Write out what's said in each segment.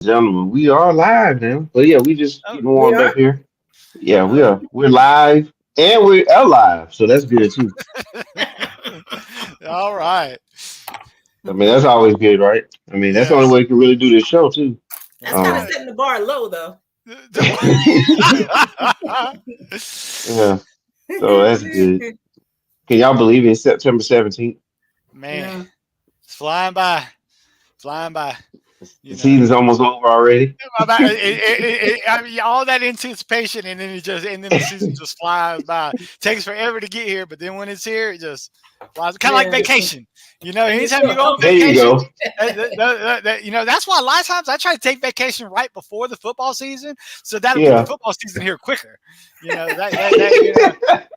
Gentlemen, we are live now. But yeah, we just Oh, getting We warmed up are? here. Yeah, we oh. are. We're live and we're alive, so that's good too. All right. I mean, that's always good, right? I mean, that's the only Yes. way you can really do this show too. That's kind of Um, setting the bar low, though. yeah, so that's good. Can y'all believe it's September 17th? Man, No. it's flying by. Flying by. The You know. season's almost over already. I mean, all that anticipation, and then the season just flies by. Takes forever to get here, but then when it's here, it just flies. Kind of like Yeah. vacation. Anytime you go on There you vacation, go. that's why a lot of times I try to take vacation right before the football season, so that'll get the Yeah. football season here quicker.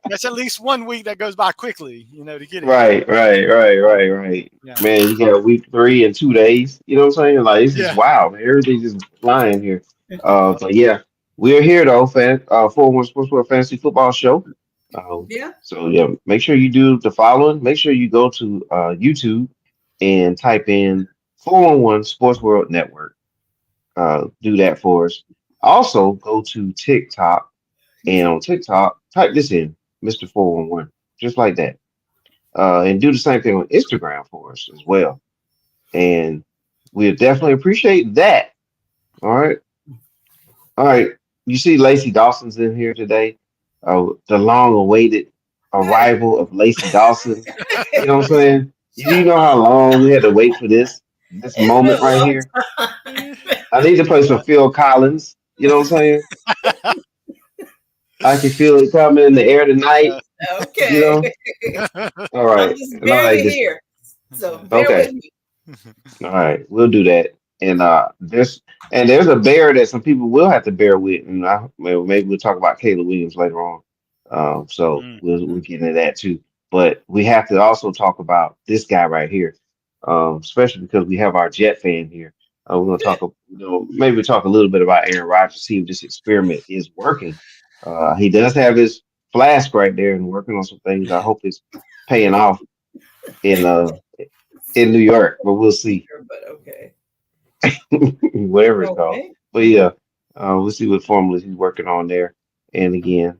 That's at least 1 week that goes by quickly. To get it here. Right. Yeah. Man, you got week 3 in 2 days. You know what I'm saying? Like it's just Yeah. wild, man. Everything's just flying here. But yeah, we're here though, 401 Sports World Fantasy Football Show. Yeah. So yeah, make sure you do the following. Make sure you go to YouTube and type in 411 Sports World Network. Do that for us. Also, go to TikTok and on TikTok, type this in, Mr. 411, just like that. And do the same thing on Instagram for us as well. And we definitely appreciate that. All right. All right. You see Lacey Dawson's in here today. The long awaited arrival of Lacey Dawson. You know what I'm saying? Do you Shut know how up. long we had to wait for this It's been moment a right long here? time. I need to play some Phil Collins. You know what I'm saying? I can feel it coming in the air tonight. You Okay. know? All I'm right. just And I like barely this. here. So bear Okay. with me. All right, we'll do that. And there's a bear that some people will have to bear with, and maybe we'll talk about Caleb Williams later on. So Mm. we'll get into that too. But we have to also talk about this guy right here, especially because we have our Jet fan here. We're gonna talk, maybe talk a little bit about Aaron Rodgers, see if this experiment is working. He does have his flask right there and working on some things. I hope it's paying off in New York, but we'll see. But okay. Whatever it's called. Okay. But yeah, we'll see what formulas he's working on there. And again,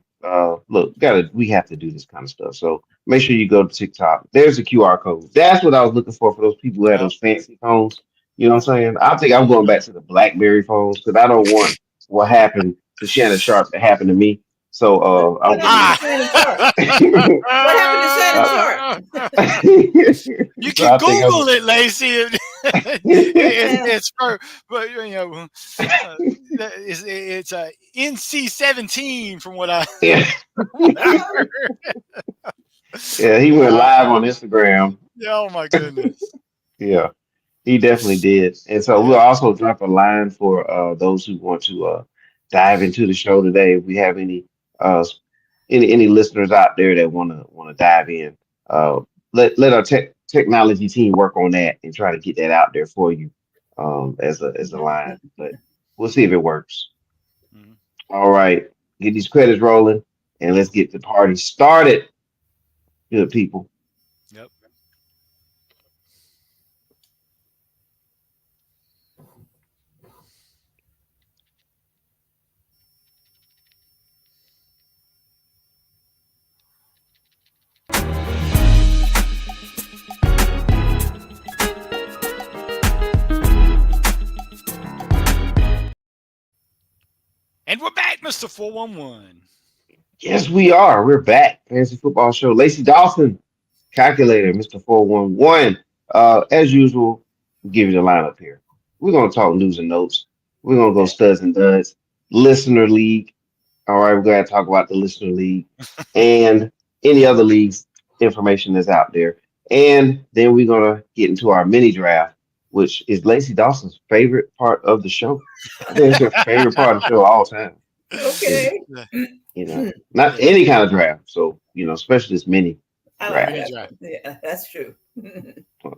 look, we have to do this kind of stuff. So make sure you go to TikTok. There's a QR code. That's what I was looking for those people who had Yep. those fancy phones. You know what I'm saying? I think I'm going Mhm. back to the BlackBerry phones because I don't want what happened to Shannon Sharp to happen to me. So What happened to Shannon Sharp? What happened to Shannon uh, Sharp? Ah! You so can I think I'm Google it, Lacey. Yeah. It's for, but it's a NC-17 from what I yeah, heard. yeah, he went Uh, live on Instagram. oh my goodness. Yeah. He definitely did. And so we'll Yeah. also drop a line for those who want to dive into the show today. If we have uh, any listeners out there that want to dive in, uh, let our technology team work on that and try to get that out there for you as a line. But we'll see if it works. Mhm. All right, get these credits rolling and let's get the party started. Good people. Yep. And we're back, Mr. 411. Yes, we are. We're back. Fantasy football show. Lacey Dawson. Calculator, Mr. 411. As usual, we'll give you the lineup here. We're going to talk news and notes. We're going to go Okay. studs and duds. Listener League. All right, we're going to talk about the Listener League and any other leagues information that's out there. And then we're going to get into our mini draft, which is Lacey Dawson's favorite part of the show. I think it's her favorite part of the show all time. Is, Okay. Yeah. not Yeah. any kind of draft. So, especially this mini I The like draft. mini that. drive. Yeah, that's true.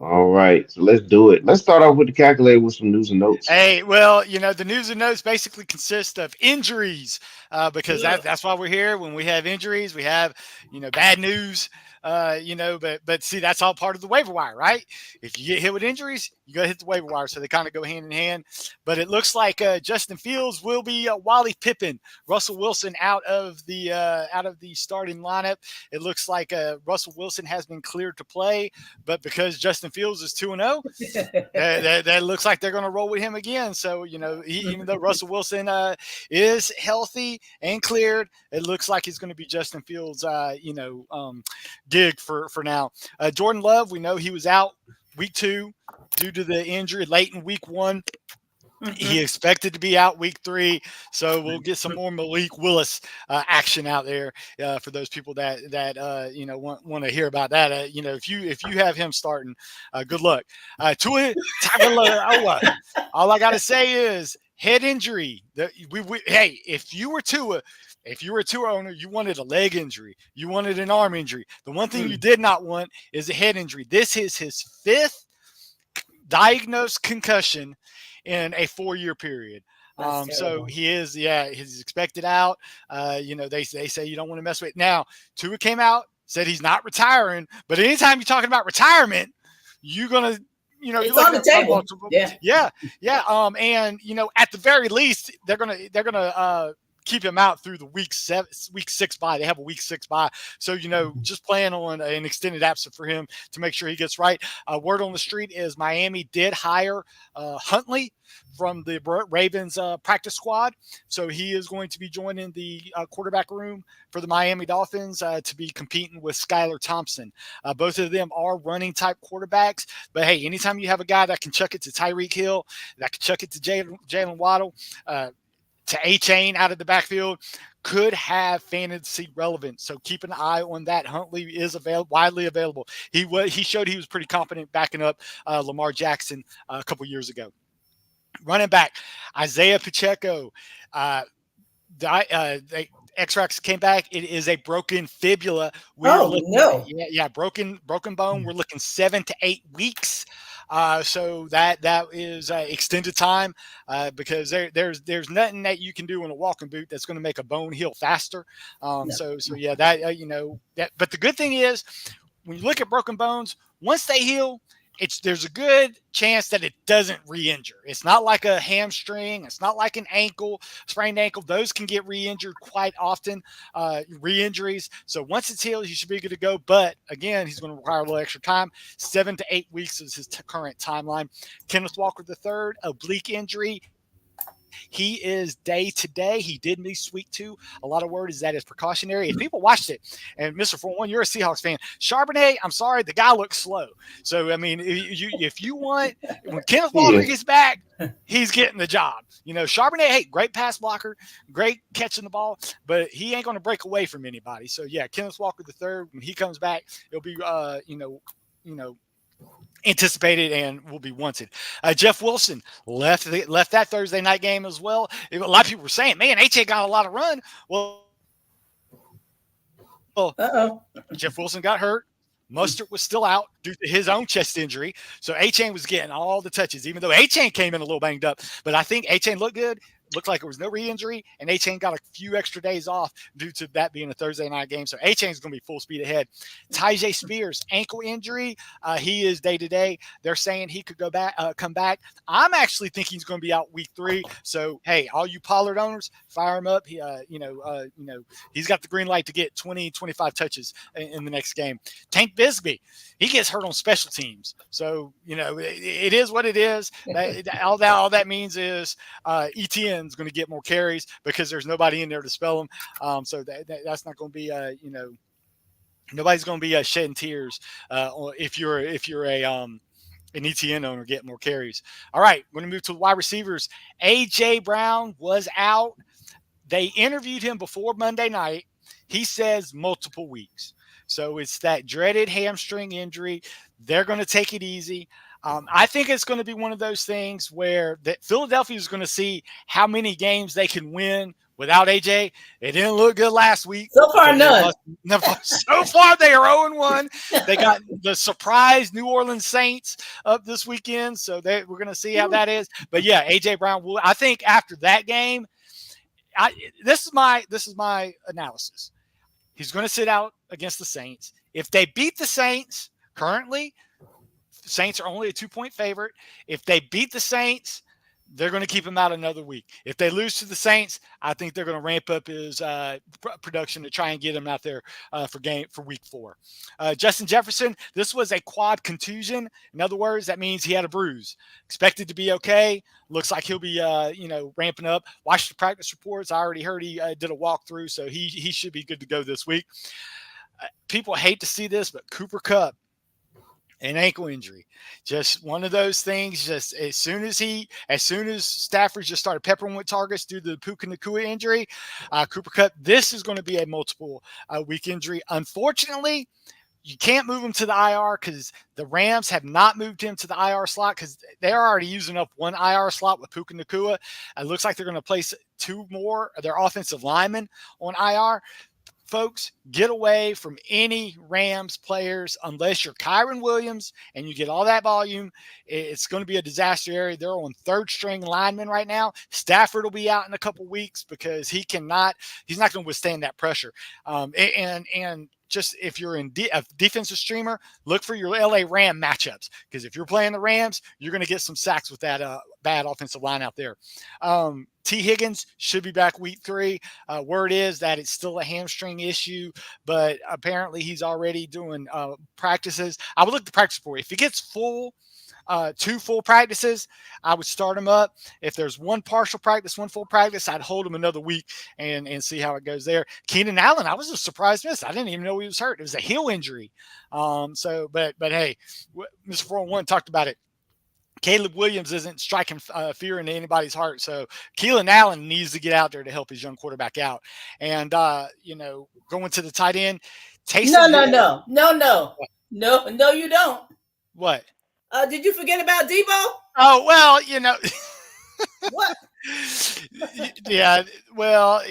All right, so let's do it. Let's start off with the calculator with some news and notes. Hey, well, the news and notes basically consist of injuries because Ugh. that's why we're here. When we have injuries, we have bad news. But see, that's all part of the waiver wire, right? If you get hit with injuries, you got to hit the waiver wire. So they kind of go hand in hand. But it looks like Justin Fields will be Wally Pippen, Russell Wilson out of the starting lineup. It looks like Russell Wilson has been cleared to play, but because Justin Fields is 2-0, that looks like they're going to roll with him again. So, even though Russell Wilson is healthy and cleared, it looks like he's going to be Justin Fields, gig for now. Jordan Love, we know he was out week 2 due to the injury late in week 1. He expected to be out week 3, so we'll get some more Malik Willis action out there for those people that want to hear about that. If you have him starting, good luck. Tua Tagovailoa. All I got to say is head injury. Hey, if you were Tua owner, you wanted a leg injury, you wanted an arm injury. The one thing you did not want is a head injury. This is his 5th diagnosed concussion in a 4-year period. So he's expected out. They say you don't want to mess with it. Now, Tua came out, said he's not retiring, but anytime you're talking about retirement, you're going to, it's on the table. Yeah. And at the very least, they're gonna keep him out through the week 6 bye. They have a week 6 bye. So, just plan on an extended absence for him to make sure he gets right. Word on the street is Miami did hire Huntley from the Ravens practice squad. So he is going to be joining the quarterback room for the Miami Dolphins to be competing with Skylar Thompson. Both of them are running type quarterbacks. But, hey, anytime you have a guy that can chuck it to Tyreek Hill, that can chuck it to Jalen Waddle, to A-Chain out of the backfield, could have fantasy relevance. So keep an eye on that. Huntley is widely available. He showed he was pretty competent backing up Lamar Jackson a couple years ago. Running back, Isaiah Pacheco. X-Rax came back. It is a broken fibula. Broken bone. We're looking 7 to 8 weeks. So that is extended time because there's nothing that you can do in a walking boot that's going to make a bone heal faster. But the good thing is when you look at broken bones, once they heal, there's a good chance that it doesn't re-injure. It's not like a hamstring. It's not like an sprained ankle. Those can get re-injured quite often, re-injuries. So once it's healed, you should be good to go. But again, he's going to require a little extra time. 7 to 8 weeks is his current timeline. Kenneth Walker III, oblique injury. He is day to day. He did miss week 2. A lot of word is that it's precautionary. If people watched it, and Mr. 41, you're a Seahawks fan. Charbonnet, I'm sorry, the guy looks slow. So, I mean, if you want, when Kenneth Walker gets back, he's getting the job. Charbonnet, hey, great pass blocker, great catching the ball, but he ain't going to break away from anybody. So, yeah, Kenneth Walker III, when he comes back, it'll be, anticipated and will be wanted. Jeff Wilson left that Thursday night game as well. A lot of people were saying, man, HA got a lot of run. Well, Jeff Wilson got hurt. Mustard was still out due to his own chest injury. So A-Chain was getting all the touches, even though A-Chain came in a little banged up. But I think A-Chain looked good. Looked like it was no re-injury, and A-Chain got a few extra days off due to that being a Thursday night game. So A-Chain is going to be full speed ahead. Tyjae Spears, ankle injury. He is day-to-day. They're saying he could come back. I'm actually thinking he's going to be out week 3. So, hey, all you Pollard owners, fire him up. He's got the green light to get 20, 25 touches in the next game. Tank Bigsby, he gets hurt on special teams. So, it is what it is. All that means is ETN is going to get more carries because there's nobody in there to spell them. So that's not going to be, nobody's going to be shedding tears if you're an ETN owner getting more carries. All right, we're going to move to the wide receivers. A.J. Brown was out. They interviewed him before Monday night. He says multiple weeks. So it's that dreaded hamstring injury. They're going to take it easy. I think it's going to be one of those things where Philadelphia is going to see how many games they can win without AJ. It didn't look good last week. So far, none. So far, they are 0-1. They got the surprise New Orleans Saints up this weekend, so we're going to see how that is. But yeah, AJ Brown. I think after that game, this is my analysis. He's going to sit out against the Saints. If they beat the Saints currently, Saints are only a 2-point favorite. If they beat the Saints, they're going to keep him out another week. If they lose to the Saints, I think they're going to ramp up his production to try and get him out there for week 4. Justin Jefferson, this was a quad contusion. In other words, that means he had a bruise. Expected to be okay. Looks like he'll be ramping up. Watched the practice reports. I already heard he did a walkthrough, so he should be good to go this week. People hate to see this, but Cooper Kupp, an ankle injury, just one of those things. Just as soon as Stafford just started peppering with targets due to the Puka Nacua injury, Cooper Kupp, this is going to be a multiple week injury. Unfortunately, you can't move him to the IR because the Rams have not moved him to the IR slot because they're already using up one IR slot with Puka Nacua. It looks like they're going to place 2 more of their offensive linemen on IR. Folks, get away from any Rams players unless you're Kyron Williams and you get all that volume. It's going to be a disaster area. They're on 3rd string linemen right now. Stafford will be out in a couple weeks because he's not going to withstand that pressure. And just if you're a defensive streamer, look for your LA Ram matchups because if you're playing the Rams, you're going to get some sacks with that bad offensive line out there. T. Higgins should be back week 3. Word is that it's still a hamstring issue, but apparently he's already doing practices. I would look at the practice report. If he gets 2 full practices, I would start him up. If there's 1 partial practice, 1 full practice, I'd hold him another week and see how it goes there. Keenan Allen, I was just surprised miss. I didn't even know he was hurt. It was a heel injury. But hey, Mr. 401 talked about it. Caleb Williams isn't striking fear into anybody's heart. So Keelan Allen needs to get out there to help his young quarterback out. And, going to the tight end. Taysom No, you don't. What? Did you forget about Debo? Oh, well, What? Yeah, well,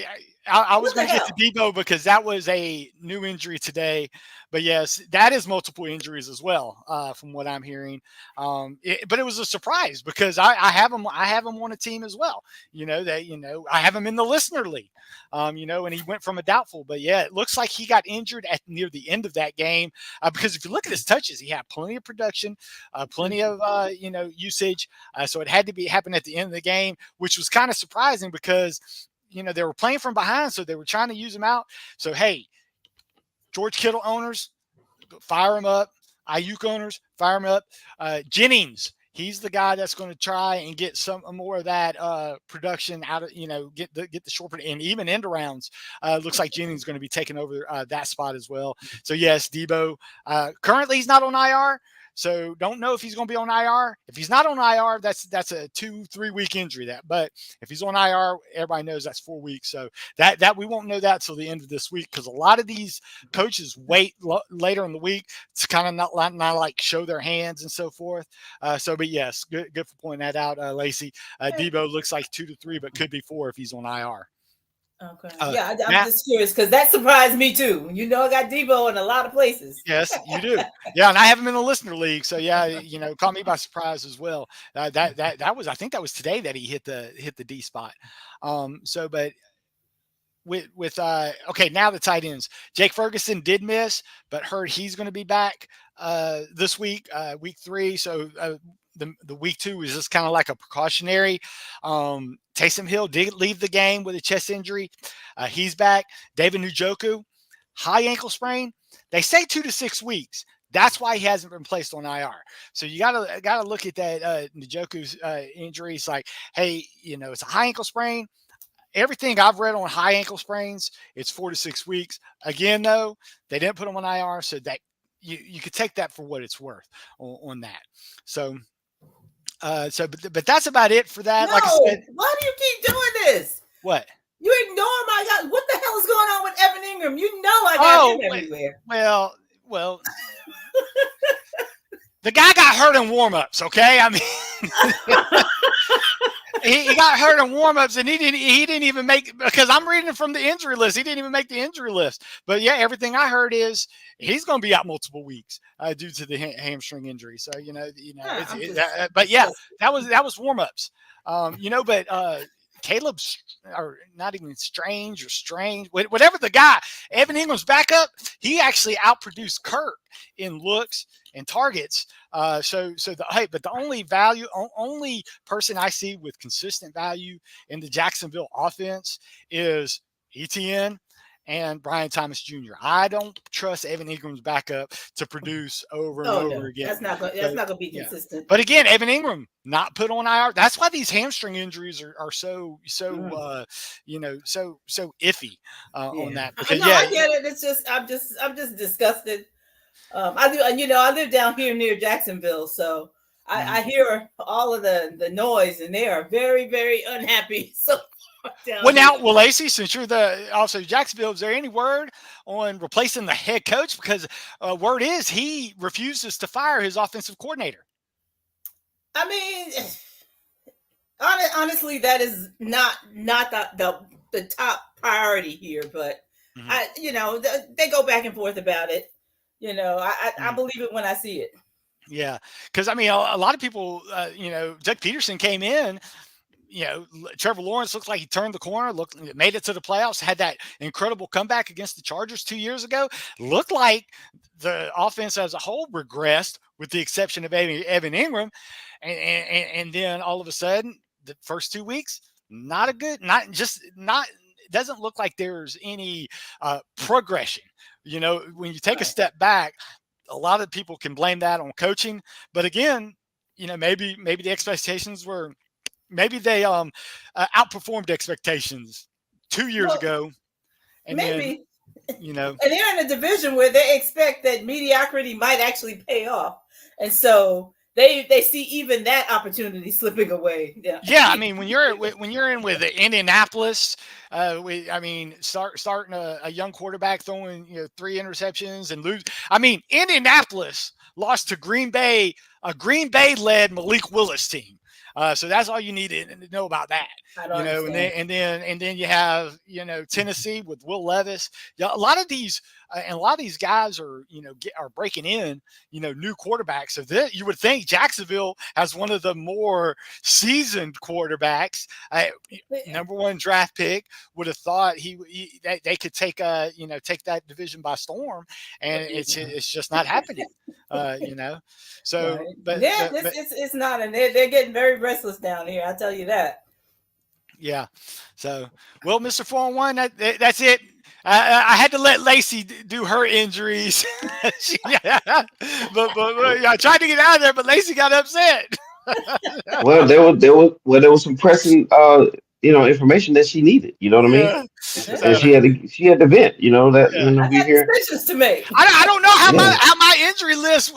I was going to get to Debo because that was a new injury today. But yes, that is multiple injuries as well, from what I'm hearing. But it was a surprise because I have him on a team as well. I have him in the listener league. And he went from a doubtful. But yeah, it looks like he got injured near the end of that game because if you look at his touches, he had plenty of production, plenty of usage. So it had to happen at the end of the game, which was kind of surprising because they were playing from behind, so they were trying to use him out. So hey, George Kittle owners, fire him up. Ayuk owners, fire him up. Jennings, he's the guy that's going to try and get some more of that production out of, get the short and even end rounds. Looks like Jennings is going to be taking over that spot as well. So yes, Debo. Currently he's not on IR. So don't know if he's going to be on IR. If he's not on IR, that's a 2-3 week injury. But if he's on IR, everybody knows that's 4 weeks. So that we won't know that till the end of this week because a lot of these coaches wait later in the week to kind of not like show their hands and so forth. But yes, good for pointing that out, Lacey. Debo looks like 2 to 3, but could be 4 if he's on IR. Okay. I'm just curious because that surprised me too. I got Debo in a lot of places. Yes, you do. Yeah, and I have him in the listener league, so yeah, caught me by surprise as well. I think that was today that he hit the D spot. But now the tight ends. Jake Ferguson did miss, but heard he's going to be back this week, week 3. So the week 2 is just kind of like a precautionary. Taysom Hill did leave the game with a chest injury. He's back. David Njoku, high ankle sprain. They say 2 to 6 weeks. That's why he hasn't been placed on IR. So you gotta look at that Njoku's injury. It's like, hey, it's a high ankle sprain. Everything I've read on high ankle sprains, it's 4 to 6 weeks. Again, though, they didn't put him on IR, so that you could take that for what it's worth on that. So. But that's about it for that. No, like I said, why do you keep doing this? What? You ignore my God. What the hell is going on with Evan Ingram? I got him everywhere. Well, the guy got hurt in warmups. Okay, I mean, he got hurt in warmups, and he didn't even make, because I'm reading it from the injury list. He didn't even make the injury list. But yeah, everything I heard is he's going to be out multiple weeks due to the hamstring injury. So but yeah, that was warmups. But Caleb, or not even Strange or Strange, whatever the guy, Evan Ingram's backup, he actually outproduced Kurt in looks and targets. But the only person I see with consistent value in the Jacksonville offense is ETN and Brian Thomas Jr. I don't trust Evan Ingram's backup to produce over and over again. That's not going to be consistent. But again, Evan Ingram not put on IR. That's why these hamstring injuries are so iffy on that. Because, I get it. It's just I'm just disgusted. I live down here near Jacksonville, so I hear all of the noise, and they are very, very unhappy. So. Lacey, since you're also Jacksonville, is there any word on replacing the head coach? Because word is he refuses to fire his offensive coordinator. I mean, honestly, that is not the top priority here. But they go back and forth about it. I believe it when I see it. Yeah, because I mean, a lot of people, Doug Peterson came in. Trevor Lawrence looked like he turned the corner, made it to the playoffs, had that incredible comeback against the Chargers 2 years ago. Looked like the offense as a whole regressed with the exception of Evan Ingram. And then all of a sudden, the first 2 weeks, doesn't look like there's any progression. When you take a step back, a lot of people can blame that on coaching. But again, maybe the expectations were, maybe they outperformed expectations 2 years ago. And maybe, and they're in a division where they expect that mediocrity might actually pay off. And so they see even that opportunity slipping away. Yeah. I mean, when you're in with Indianapolis, starting a young quarterback throwing 3 interceptions and lose. I mean, Indianapolis lost to Green Bay, a Green Bay led Malik Willis team. So that's all you need to know about that. And then you have Tennessee with Will Levis. A lot of these guys are breaking in new quarterbacks. So you would think Jacksonville has one of the more seasoned quarterbacks. Number 1 draft pick, would have thought they could take that division by storm, and it's just not happening. So, right. but it's not, and they're getting very restless down here. I'll tell you that. Yeah. So, well, Mr. 4-1, that's it. I had to let Lacey do her injuries. but I tried to get out of there, but Lacey got upset. Well, there was some pressing information that she needed. You know what I mean? And she had to vent. We hear decisions to make. I don't know how my injury list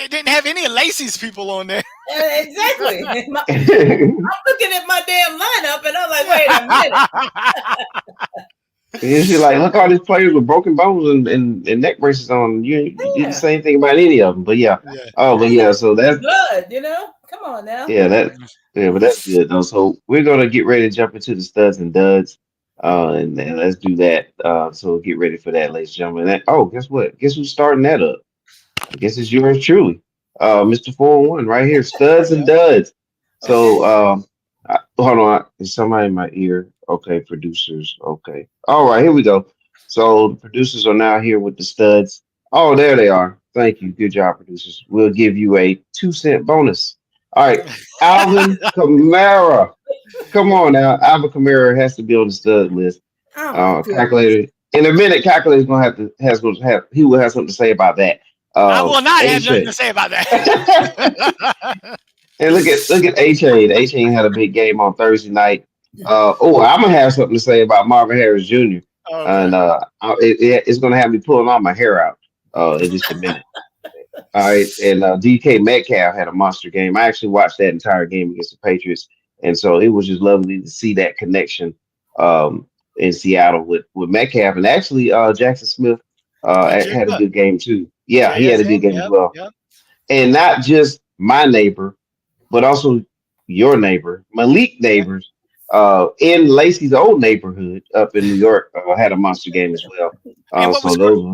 didn't have any of Lacey's people on there. Exactly. I'm looking at my damn lineup, and I'm like, wait a minute. And she's like, look, all these players with broken bones and neck braces on. You didn't say anything about any of them, but yeah. Oh, but yeah. So that's good. Come on now. Yeah, but that's good though. So we're gonna get ready to jump into the studs and duds, and let's do that. So get ready for that, ladies and gentlemen. Guess what? Guess who's starting that up? I guess it's yours truly, Mr. 4-1 right here, studs and duds. So hold on, there's somebody in my ear. Okay, producers. Okay, all right, here we go. So the producers are now here with the studs. Oh, there they are. Thank you. Good job, producers. We'll give you a 2-cent bonus. All right, Alvin Kamara. Come on now, Alvin Kamara has to be on the stud list. Calculator. In a minute, Calculator's gonna he will have something to say about that. I will not have nothing to say about that. And look at A-Chain. A-Chain had a big game on Thursday night. I'm gonna have something to say about Marvin Harris Jr. And it's gonna have me pulling all my hair out in just a minute. All right, and DK Metcalf had a monster game. I actually watched that entire game against the Patriots, and so it was just lovely to see that connection in Seattle with Metcalf. And actually, Jackson Smith had a good game too. Yeah, he had a good game as well. Yep. And not just my neighbor, but also your neighbor, Malik Neighbors, in Lacey's old neighborhood up in New York, had a monster game as well.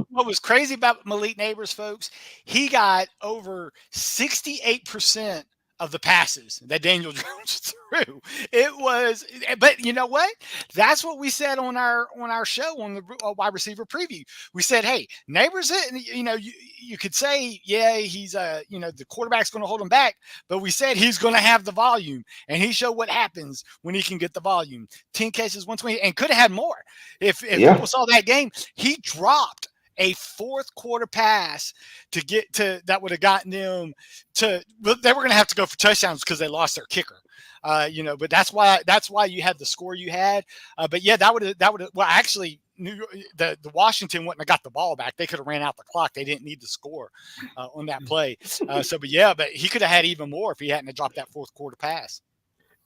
What was crazy about Malik Neighbors, folks, he got over 68% of the passes that Daniel Jones threw. It was, but you know what? That's what we said on our show on the wide receiver preview. We said, hey, Neighbors, you could say, yeah, he's the quarterback's going to hold him back, but we said he's going to have the volume, and he showed what happens when he can get the volume. 10 catches, 120, and could have had more. If people saw that game, he dropped a fourth quarter pass to get to that would have gotten them to. They were going to have to go for touchdowns because they lost their kicker. But that's why you had the score you had. But yeah, that would have. Well, actually, the Washington wouldn't have got the ball back. They could have ran out the clock. They didn't need to score on that play. But he could have had even more if he hadn't have dropped that fourth quarter pass.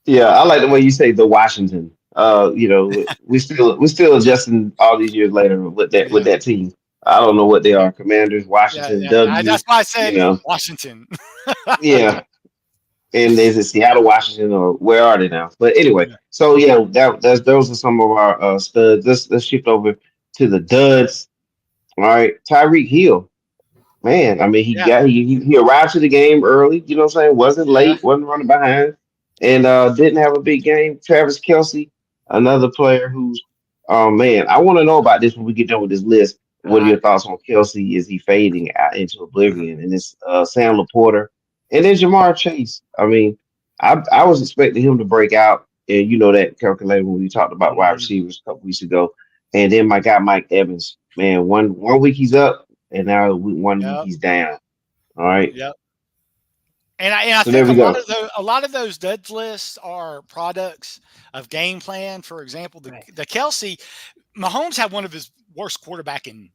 Yeah, I like the way you say the Washington. We still adjusting all these years later with that team. I don't know what they are. Commanders, Washington, W. That's why I said Washington. Yeah. And is it Seattle, Washington, or where are they now? But anyway, so yeah, those are some of our studs. Let's shift over to the duds. All right, Tyreek Hill. Man, I mean, he arrived to the game early. You know what I'm saying? Wasn't late, wasn't running behind, and didn't have a big game. Travis Kelsey, another player who's, man, I want to know about this when we get done with this list. What are your thoughts on Kelsey? Is he fading out into oblivion? And it's Sam Laporta, and then Jamar Chase. I mean, I was expecting him to break out, and you know that calculated when we talked about wide receivers a couple weeks ago. And then my guy Mike Evans, man, one week he's up. And now one week he's down. All right. Yep. And I think a lot of those duds lists are products of game plan. For example, the Kelsey, Mahomes had one of his worst quarterbacking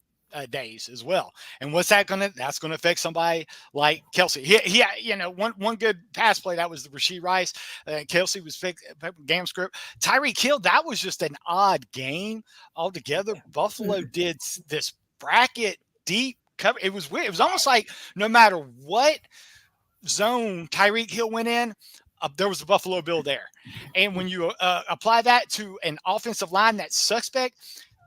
days as well. And what's that's going to affect somebody like Kelsey. He one good pass play, that was the Rashee Rice. Kelsey was game script. Tyreek Hill, that was just an odd game altogether. Buffalo did this bracket deep cover. It was weird. It was almost like no matter what zone Tyreek Hill went in, there was a Buffalo Bill there. And when you apply that to an offensive line that's suspect,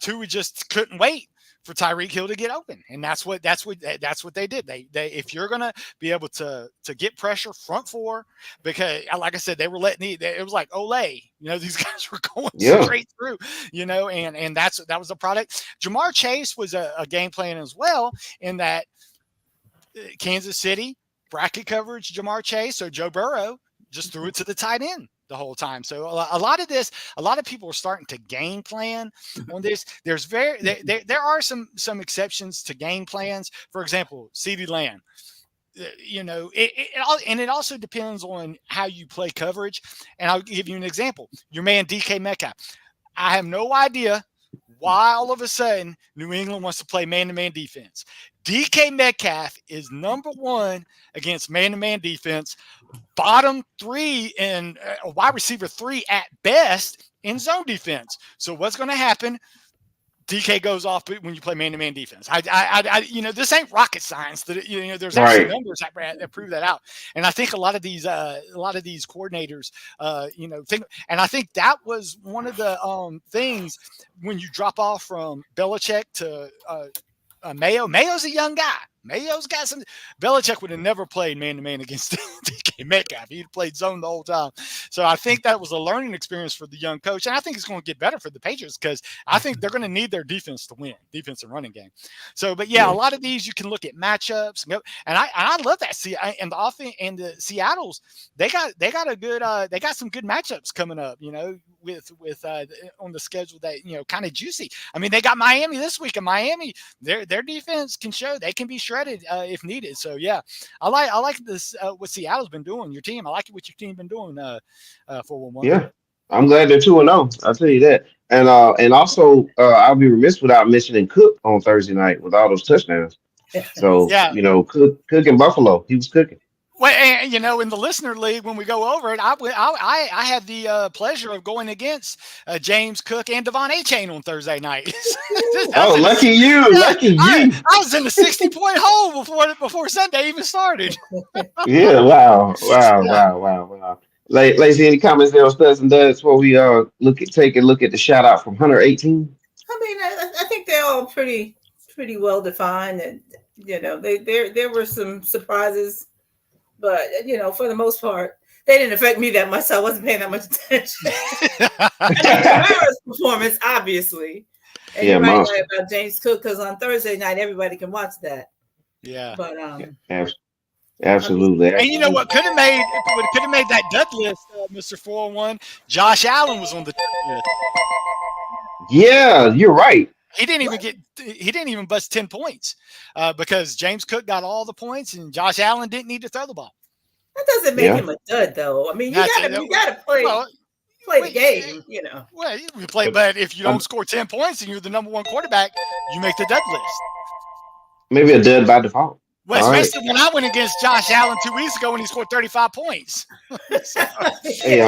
Tua just couldn't wait for Tyreek Hill to get open, and that's what they did. They if you're gonna be able to get pressure front four, because like I said, they were letting it was like Olay, these guys were going straight through, and that was a product. Jamar Chase was a game plan as well, in that Kansas City bracket coverage, Jamar Chase, so Joe Burrow just threw it to the tight end the whole time. So a lot of people are starting to game plan on this. There are some exceptions to game plans. For example, CeeDee Lamb. It also depends on how you play coverage. And I'll give you an example. Your man DK Metcalf. I have no idea why all of a sudden New England wants to play man-to-man defense. DK Metcalf is number one against man-to-man defense, bottom three and wide receiver 3 at best in zone defense. So what's going to happen? DK goes off when you play man-to-man defense. This ain't rocket science. There's actually numbers that prove that out. And I think a lot of these coordinators, think. And I think that was one of the things when you drop off from Belichick to Mayo. Mayo's a young guy. Mayo's got some. Belichick would have never played man-to-man against DK Metcalf. He'd played zone the whole time. So I think that was a learning experience for the young coach. And I think it's going to get better for the Patriots because I think they're going to need their defense to win, defense and running game. So, but yeah, a lot of these you can look at matchups. And I love that. See, and the offense and the Seattle's, they got a good, they got some good matchups coming up, with on the schedule that, kind of juicy. I mean, they got Miami this week, and Miami, their defense can show they can be shredded if needed. So yeah, I like this what Seattle's been doing. Your team, I like what your team been doing for 1-1. Yeah, I'm glad they're 2-0. I'll tell you that. And also I'll be remiss without mentioning Kupp on Thursday night with all those touchdowns. So Cook in Buffalo, he was cooking. Well, and, in the listener league, when we go over it, I had the pleasure of going against James Cook and Devon Achane on Thursday night. Lucky you! I was in the 60-point hole before Sunday even started. Yeah! Wow! Lacey, any comments there on studs and duds before we take a look at the shout out from Hunter 18? I mean, I think they're all pretty well defined, and there were some surprises but for the most part, they didn't affect me that much, so I wasn't paying that much attention. I know Kamara's performance, obviously, and Yeah, you're right monster. about James Cook, because on Thursday night everybody can watch that. Yeah. But Absolutely. And you know Absolutely. what could have made that dud list, Mr. 401? Josh Allen was on the dud list. Yeah, you're right. He didn't even bust 10 points because James Cook got all the points and Josh Allen didn't need to throw the ball. that doesn't make Yeah. him a dud, though. I mean, you That's it. gotta play the game. Well, you play, but if you don't score 10 points and you're the number one quarterback, you make the dud list. Maybe a dud by default. Well, All right. especially when I went against Josh Allen 2 weeks ago and he scored 35 points. Hey,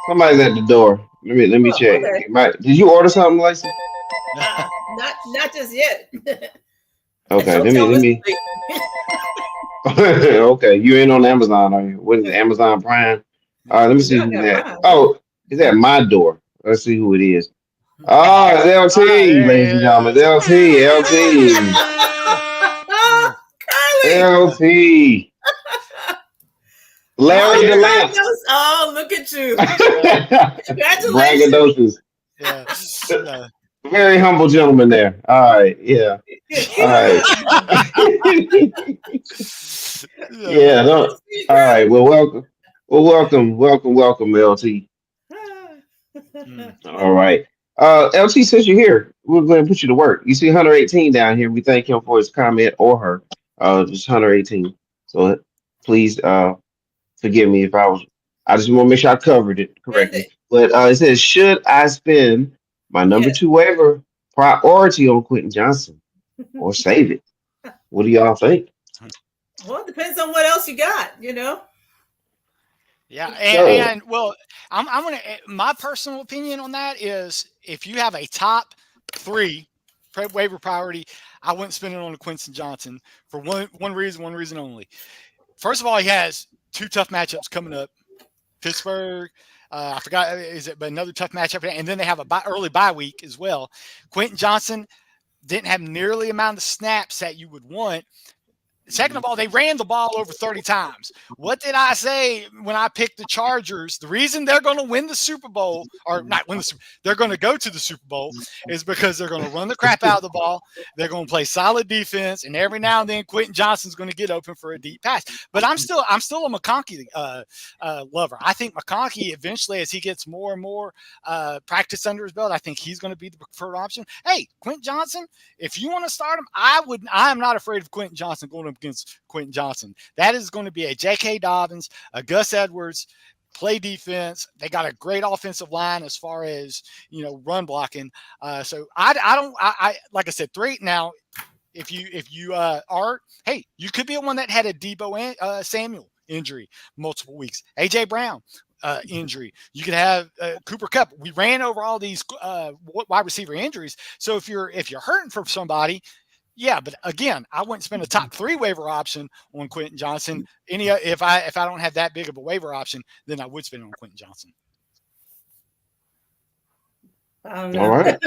somebody's at the door. Let me check. Okay. Did you order something, Lacey? Not just yet. Okay, Don't let tell me. Okay, you're in on Amazon, are you? What is it, Amazon Prime? All right, let me see Yeah, I who's got that. Prime. Oh, it's at my door. Let's see who it is. Oh, it's LT, ladies and gentlemen. It's LT. Larry the Lamp. Oh, look at you. Braggadocious. Yeah. Very humble gentleman there. All right, yeah. All right. Yeah. No. All right. Well, welcome. Welcome, LT. All right. LT, since you're here, we're going to put you to work. You see 118 down here. We thank him for his comment or her. Just 118. So please forgive me if I just want to make sure I covered it correctly. But it says, should I spend my number 2 waiver priority on Quentin Johnson or save it? What do y'all think? Well, it depends on what else you got, Yeah, and well, I'm gonna. My personal opinion on that is, if you have a top 3 waiver priority, I wouldn't spend it on Quentin Johnson for one reason only. First of all, he has 2 tough matchups coming up. Pittsburgh, I forgot, but another tough matchup, and then they have a early bye week as well. Quentin Johnson didn't have nearly the amount of snaps that you would want. Second of all, they ran the ball over 30 times. What did I say when I picked the Chargers? The reason they're going to win the Super Bowl, or not win the Super Bowl, they're going to go to the Super Bowl, is because they're going to run the crap out of the ball. They're going to play solid defense, and every now and then Quentin Johnson's going to get open for a deep pass. But I'm still a McConkey lover. I think McConkey eventually, as he gets more and more practice under his belt, I think he's going to be the preferred option. Hey, Quentin Johnson, if you want to start him, I am not afraid of Quentin Johnson going up against Quentin Johnson. That is going to be a J.K. Dobbins, a Gus Edwards, play defense. They got a great offensive line as far as, run blocking. So I like I said, 3 now. If you are, hey, you could be one that had a Debo and Samuel injury multiple weeks. AJ Brown injury. You could have Cooper Kupp. We ran over all these wide receiver injuries. So if you're hurting for somebody, yeah, but again, I wouldn't spend a top 3 waiver option on Quentin Johnson. If I don't have that big of a waiver option, then I would spend it on Quentin Johnson. I don't know. All right.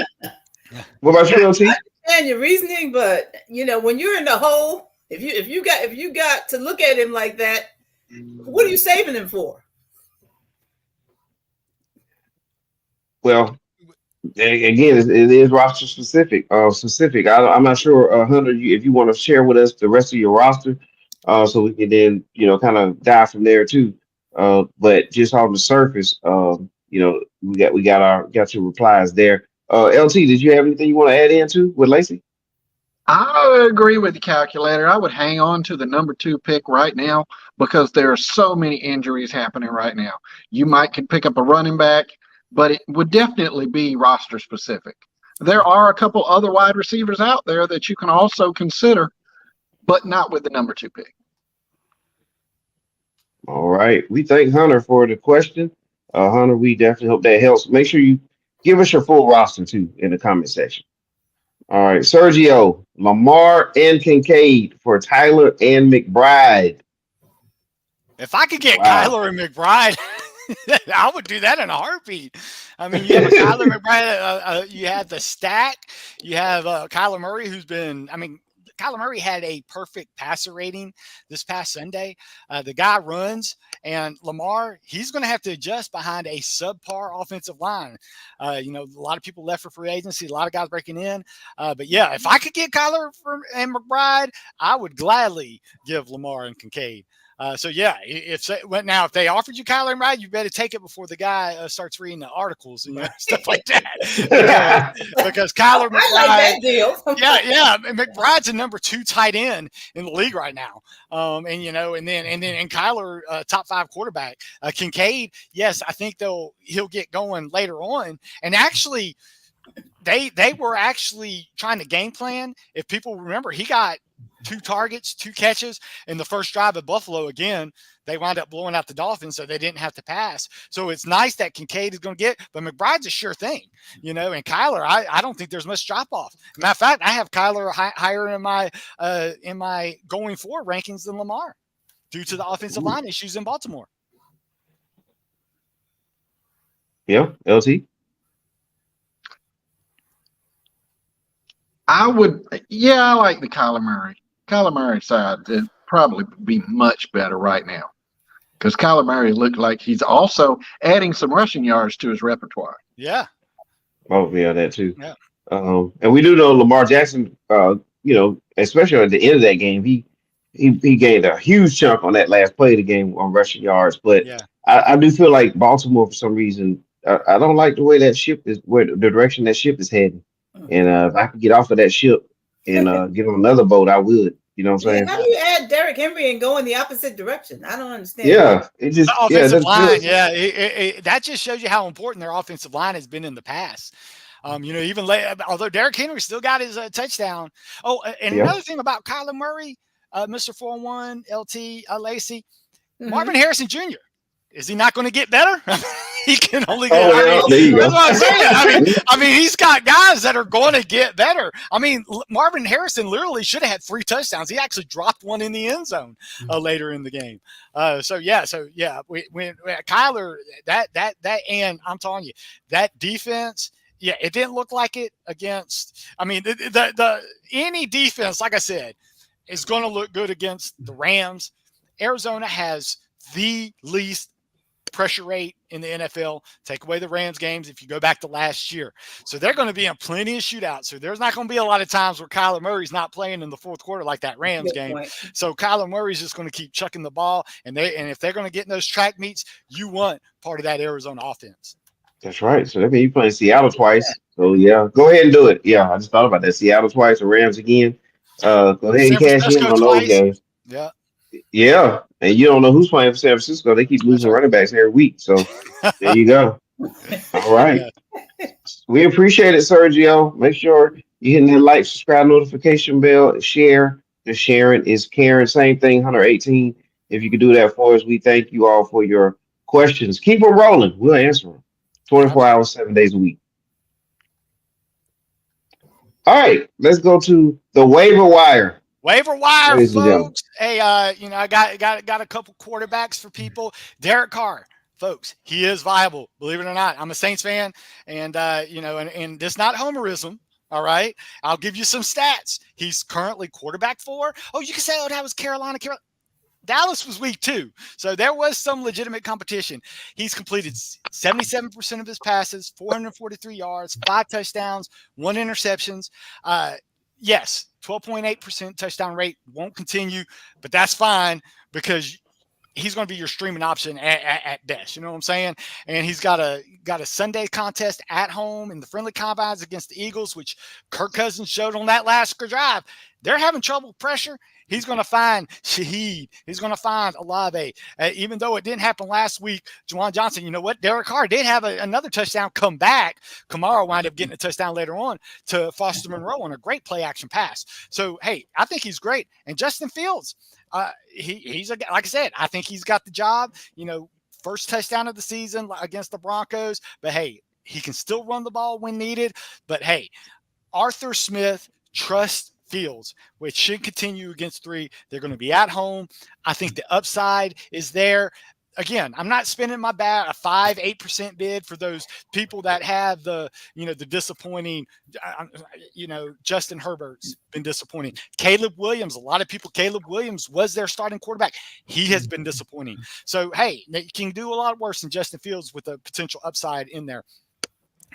What about you, LT? I understand your reasoning, but when you're in the hole, if you got to look at him like that, what are you saving him for? Well, again, it is roster specific. I'm not sure, Hunter, if you want to share with us the rest of your roster, so we can then kind of dive from there too. But just on the surface, we got your replies there. LT, did you have anything you want to add into with Lacey? I agree with the calculator. I would hang on to the number 2 pick right now because there are so many injuries happening right now. You could pick up a running back, but it would definitely be roster specific. There are a couple other wide receivers out there that you can also consider, but not with the number 2 pick. All right. We thank Hunter for the question. Hunter, we definitely hope that helps. Make sure you give us your full roster too in the comment section. All right. Sergio, Lamar and Kincaid for Tyler and McBride. If I could get Kyler and McBride, I would do that in a heartbeat. I mean, you have Kyler McBride, you have the stack, you have Kyler Murray, who's been, Kyler Murray had a perfect passer rating this past Sunday. The guy runs, and Lamar, he's going to have to adjust behind a subpar offensive line. A lot of people left for free agency, a lot of guys breaking in. But yeah, if I could get Kyler and McBride, I would gladly give Lamar and Kincaid. So yeah, if they offered you Kyler and McBride, you better take it before the guy starts reading the articles and stuff like that. because Kyler McBride, I like that deal. yeah, McBride's a number 2 tight end in the league right now. And Kyler, top 5 quarterback. Kincaid, yes, I think he'll get going later on. And actually, they were actually trying to game plan. If people remember, he got 2 targets, 2 catches in the first drive of Buffalo. Again, they wound up blowing out the Dolphins, so they didn't have to pass. So it's nice that Kincaid is going to get, but McBride's a sure thing, and Kyler, I don't think there's much drop off. Matter of fact, I have Kyler higher in my going forward rankings than Lamar due to the offensive line issues in Baltimore. Yeah, LT. I like the Kyler Murray. Kyler Murray side would probably be much better right now because Kyler Murray looked like he's also adding some rushing yards to his repertoire. Yeah. Oh, yeah, that too. Yeah. And we do know Lamar Jackson, especially at the end of that game, he gained a huge chunk on that last play of the game on rushing yards. But yeah. I do feel like Baltimore, for some reason, I don't like the way the direction that ship is heading. And if I could get off of that ship and get on another boat, I would. You know what I'm saying? How do you add Derrick Henry and go in the opposite direction? I don't understand. Yeah, it just the offensive line. That just shows you how important their offensive line has been in the past. Even although Derrick Henry still got his touchdown. Oh, and another thing about Kyler Murray, Mr. 4-1, LT, Lacey, Marvin Harrison Jr. Is he not going to get better? He can only get. That's what I'm saying. I mean, he's got guys that are going to get better. I mean, Marvin Harrison literally should have had 3 touchdowns. He actually dropped one in the end zone later in the game. When Kyler, that, and I'm telling you, that defense. Yeah, it didn't look like it against. I mean, any defense, like I said, is going to look good against the Rams. Arizona has the least pressure rate in the NFL. Take away the Rams games if you go back to last year. So they're going to be in plenty of shootouts. So there's not going to be a lot of times where Kyler Murray's not playing in the fourth quarter like that Rams game. So Kyler Murray's just going to keep chucking the ball. And if they're going to get in those track meets, you want part of that Arizona offense. That's right. So that means you're playing Seattle twice. So yeah, go ahead and do it. Yeah, I just thought about that. Seattle twice, the Rams again. Go ahead and cash in on those games. Yeah. Yeah, and you don't know who's playing for San Francisco. They keep losing running backs every week. So there you go. All right. We appreciate it, Sergio. Make sure you're hitting that like, subscribe, notification bell, share. The sharing is caring. Same thing, 118. If you could do that for us, we thank you all for your questions. Keep them rolling. We'll answer them 24 hours, 7 days a week. All right, let's go to the waiver wire. Waiver wire, folks. Hey, I got a couple quarterbacks for people. Derek Carr, folks, he is viable. Believe it or not, I'm a Saints fan, and and this not homerism. All right, I'll give you some stats. He's currently quarterback 4. Oh, you can say, oh, that was Carolina. Dallas was week 2, so there was some legitimate competition. He's completed 77% of his passes, 443 yards, 5 touchdowns, 1 interceptions. Yes, 12.8% touchdown rate won't continue, but that's fine because he's going to be your streaming option at best. You know what I'm saying? And he's got a Sunday contest at home in the friendly combines against the Eagles, which Kirk Cousins showed on that last drive. They're having trouble with pressure. He's going to find Shaheed. He's going to find Olave. Even though it didn't happen last week, Juwan Johnson, you know what? Derek Carr did have another touchdown come back. Kamara wound up getting a touchdown later on to Foster Monroe on a great play-action pass. So, hey, I think he's great. And Justin Fields, he's like I said, I think he's got the job. First touchdown of the season against the Broncos. But, hey, he can still run the ball when needed. But, hey, Arthur Smith, trust Fields, which should continue against 3. They're going to be at home. I think the upside is there. again, I'm not spending my bat a 5-8% bid for those people that have the disappointing. Justin Herbert's been disappointing. Caleb Williams, a lot of people. Caleb Williams was their starting quarterback. He has been disappointing. So hey, you can do a lot worse than Justin Fields with a potential upside in there.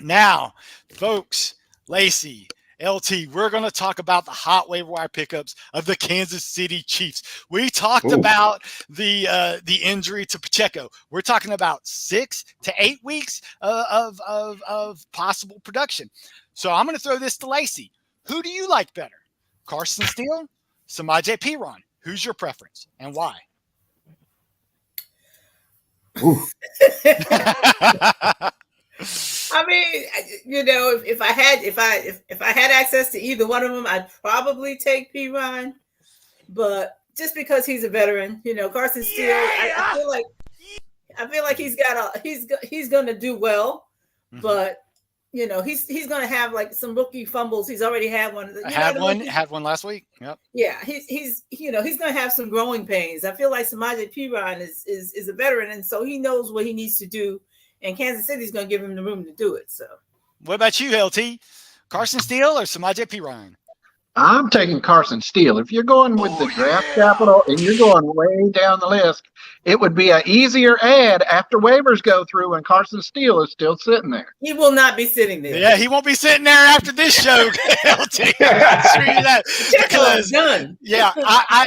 Now, folks, Lacey, LT, we're going to talk about the hot waiver wire pickups of the Kansas City Chiefs. We talked about the injury to Pacheco. We're talking about 6 to 8 weeks of possible production. So I'm going to throw this to Lacey. Who do you like better, Carson Steele, Samaje Perine? Who's your preference and why? I mean, if I had access to either one of them, I'd probably take Perine. But just because he's a veteran, Carson Steele, I feel like he's going to do well, but he's going to have like some rookie fumbles. He's already had one. Had one last week. Yep. Yeah, he's going to have some growing pains. I feel like Samaje Perine is a veteran, and so he knows what he needs to do. And Kansas City's going to give him the room to do it. So, what about you, LT? Carson Steele or Samaje Perine? I'm taking Carson Steele. If you're going with the draft capital and you're going way down the list, it would be an easier ad after waivers go through and Carson Steele is still sitting there. He will not be sitting there. Yeah, he won't be sitting there after this show, LT. I'm sure you that. Because done. Yeah,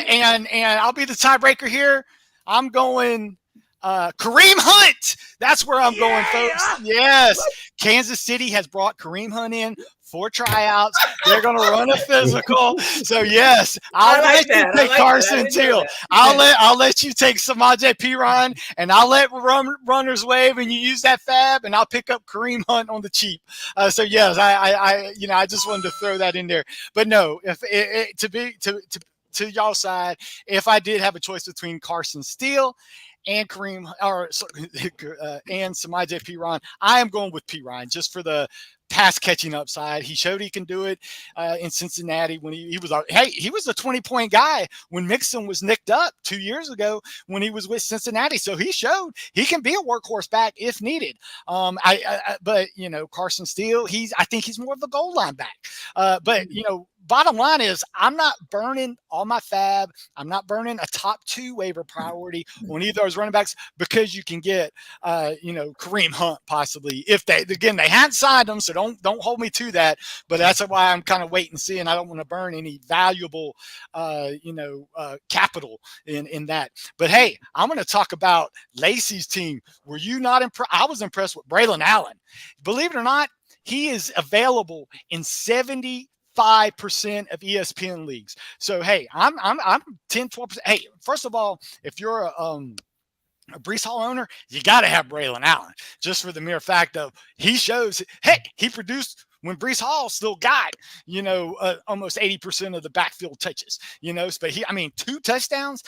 and I'll be the tiebreaker here. I'm going Kareem Hunt. That's where I'm going, folks. Yes. Kansas City has brought Kareem Hunt in for tryouts. They're going to run a physical. So yes, I'll let you take Carson Steele. I'll let you take Samaje Perine, and I'll let runners wave, and you use that fab, and I'll pick up Kareem Hunt on the cheap. So yes, I just wanted to throw that in there. But no, to y'all's side, if I did have a choice between Carson Steele and and Samaje Perine, I am going with Perine just for the pass catching upside. He showed he can do it in Cincinnati when he was a 20-point guy when Mixon was nicked up 2 years ago when he was with Cincinnati. So he showed he can be a workhorse back if needed. But Carson Steele, I think he's more of a goal line back. But bottom line is I'm not burning all my fab. I'm not burning a top 2 waiver priority on either of those running backs because you can get, Kareem Hunt possibly if they hadn't signed him. So don't hold me to that. But that's why I'm kind of wait and see. And I don't want to burn any valuable, capital in that. But hey, I'm going to talk about Lacey's team. Were you not impressed? I was impressed with Braylon Allen. Believe it or not, he is available in 75% of ESPN leagues. So hey, I'm 10-12%. Hey, first of all, if you're a Breece Hall owner, you got to have Braylon Allen just for the mere fact of he shows. Hey, he produced when Breece Hall still got, almost 80% of the backfield touches, but 2 touchdowns.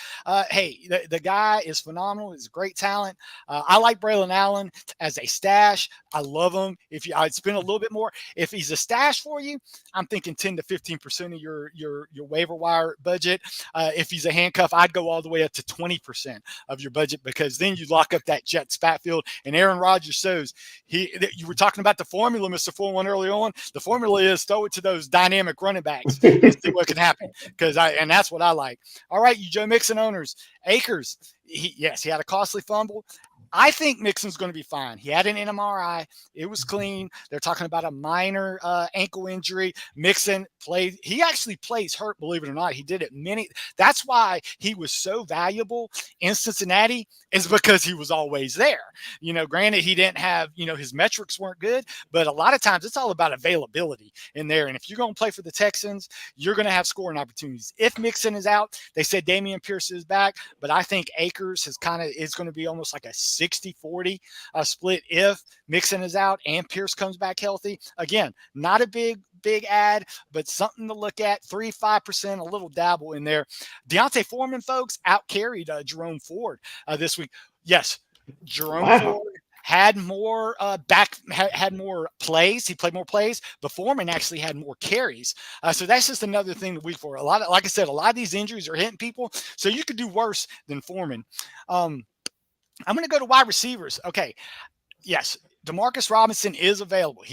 Hey, the guy is phenomenal. He's a great talent. I like Braylon Allen as a stash. I love him. I'd spend a little bit more. If he's a stash for you, I'm thinking 10 to 15% of your waiver wire budget. If he's a handcuff, I'd go all the way up to 20% of your budget because then you lock up that Jets backfield. And Aaron Rodgers shows you were talking about the formula, Mr. 4-1 early on. The formula is throw it to those dynamic running backs and see what can happen. And that's what I like. All right, you Joe Mixon owners, Akers. He had a costly fumble. I think Mixon's going to be fine. He had an MRI. It was clean. They're talking about a minor ankle injury. Mixon played. He actually plays hurt, believe it or not. He did it many. That's why he was so valuable in Cincinnati is because he was always there. Granted, he didn't have, his metrics weren't good, but a lot of times it's all about availability in there. And if you're going to play for the Texans, you're going to have scoring opportunities. If Mixon is out, they said Dameon Pierce is back, but I think Akers is going to be almost like a 60-40 split if Mixon is out and Pierce comes back healthy. Again, not a big ad, but something to look at. 3-5%, a little dabble in there. Deontay Foreman, folks, out-carried Jerome Ford this week. Yes, Jerome Ford had more had more plays. He played more plays, but Foreman actually had more carries. So that's just another thing the week for. Like I said, a lot of these injuries are hitting people, so you could do worse than Foreman. I'm going to go to wide receivers. Okay. Yes, Demarcus Robinson is available.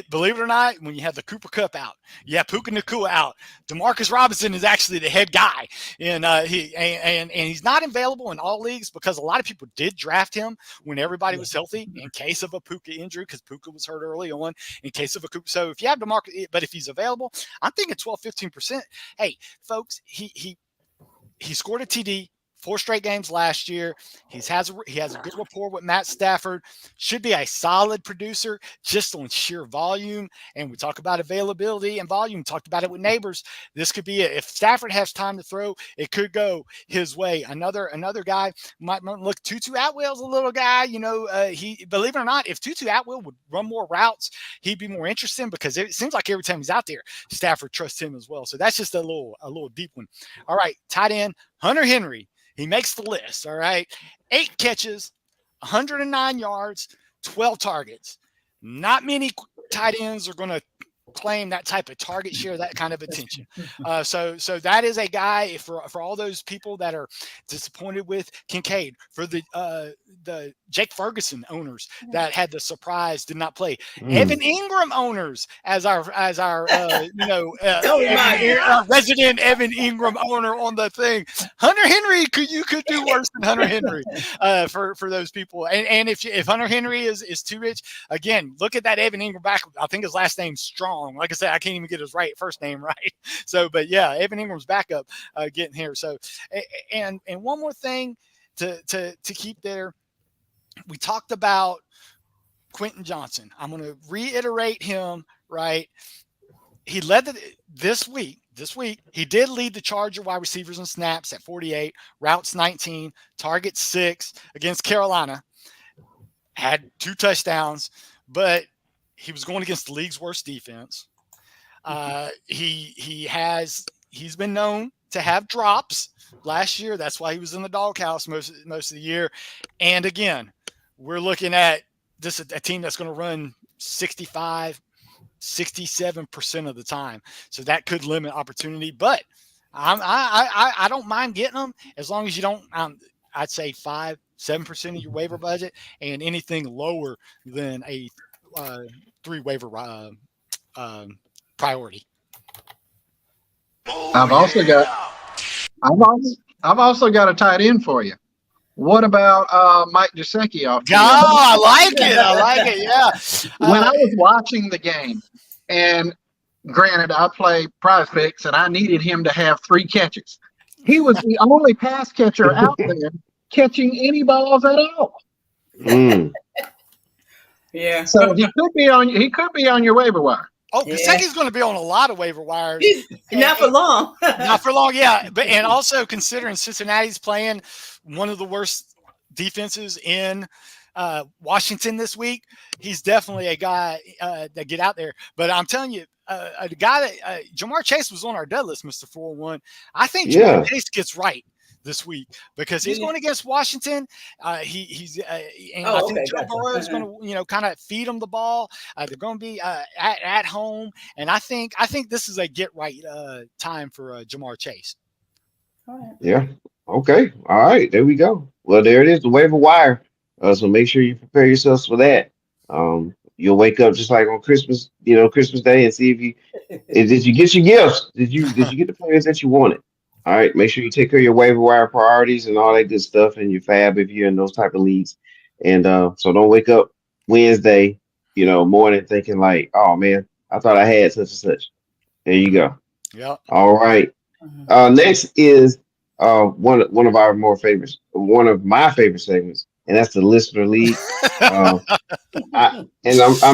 Believe it or not, when you have the Cooper Kupp out, you have Puka Nacua out, Demarcus Robinson is actually the head guy, and he's not available in all leagues because a lot of people did draft him when everybody was healthy in case of a Puka injury because Puka was hurt early on. In case of a Cooper, so if you have Demarcus, but if he's available, I'm thinking 12-15%. Hey, folks, he scored a TD. 4 straight games last year. He has a good rapport with Matt Stafford. Should be a solid producer just on sheer volume. And we talk about availability and volume. Talked about it with neighbors. This could be it. If Stafford has time to throw, it could go his way. Another guy might look. Tutu Atwell's a little guy. He, believe it or not, if Tutu Atwell would run more routes, he'd be more interesting because it seems like every time he's out there, Stafford trusts him as well. So that's just a little deep one. All right, tight end Hunter Henry. He makes the list, all right? 8 catches, 109 yards, 12 targets. Not many tight ends are going to claim that type of target share, that kind of attention. So that is a guy for all those people that are disappointed with Kincaid, for the Jake Ferguson owners that had the surprise did not play, Evan Ingram owners as our resident Evan Ingram owner on the thing. Hunter Henry, you could do worse than Hunter Henry for those people. And if Hunter Henry is too rich, again, look at that Evan Ingram back. I think his last name's Strong. Like I said, I can't even get his first name right. So, but yeah, Evan Ingram's backup getting here. So, and one more thing to keep there. We talked about Quentin Johnson. I'm going to reiterate him, right? He led this week. He did lead the Charger wide receivers in snaps at 48, routes 19, targets 6 against Carolina. Had 2 touchdowns, but he was going against the league's worst defense. He's been known to have drops last year. That's why he was in the doghouse most of the year. And again, we're looking at this a team that's going to run 67% of the time. So that could limit opportunity. But I don't mind getting them as long as you don't. I'd say 5-7% of your waiver budget, and anything lower than a 3 waiver priority. I've also got a tight end for you. What about Mike Gesicki off? I like it. Yeah. When I was watching the game, and granted, I play Prize Picks, and I needed him to have 3 catches. He was the only pass catcher out there catching any balls at all. Yeah. So he could be on your waiver wire. Oh, Gesicki's going to be on a lot of waiver wires. Not for long. Not for long, yeah. But and also considering Cincinnati's playing one of the worst defenses in Washington this week, he's definitely a guy that get out there. But I'm telling you, a guy that Jamar Chase was on our dead list, Mr. 401. I think Jamar Chase gets right this week because he's going against Washington. I think Joe Burrow is going to, kind of feed them the ball. They're going to be at home, and I think this is a get right time for Jamar Chase. All right. Yeah. Okay. All right. There we go. Well, there it is, the waiver wire. So make sure you prepare yourselves for that. You'll wake up just like on Christmas, Christmas Day, and see did you get your gifts? Did you get the players that you wanted? All right, make sure you take care of your waiver wire priorities and all that good stuff, and your fab if you're in those type of leagues. And so don't wake up Wednesday, morning thinking like, oh man, I thought I had such and such. There you go. Yeah. All right. Next is one of my favorite segments, and that's the listener league. I'm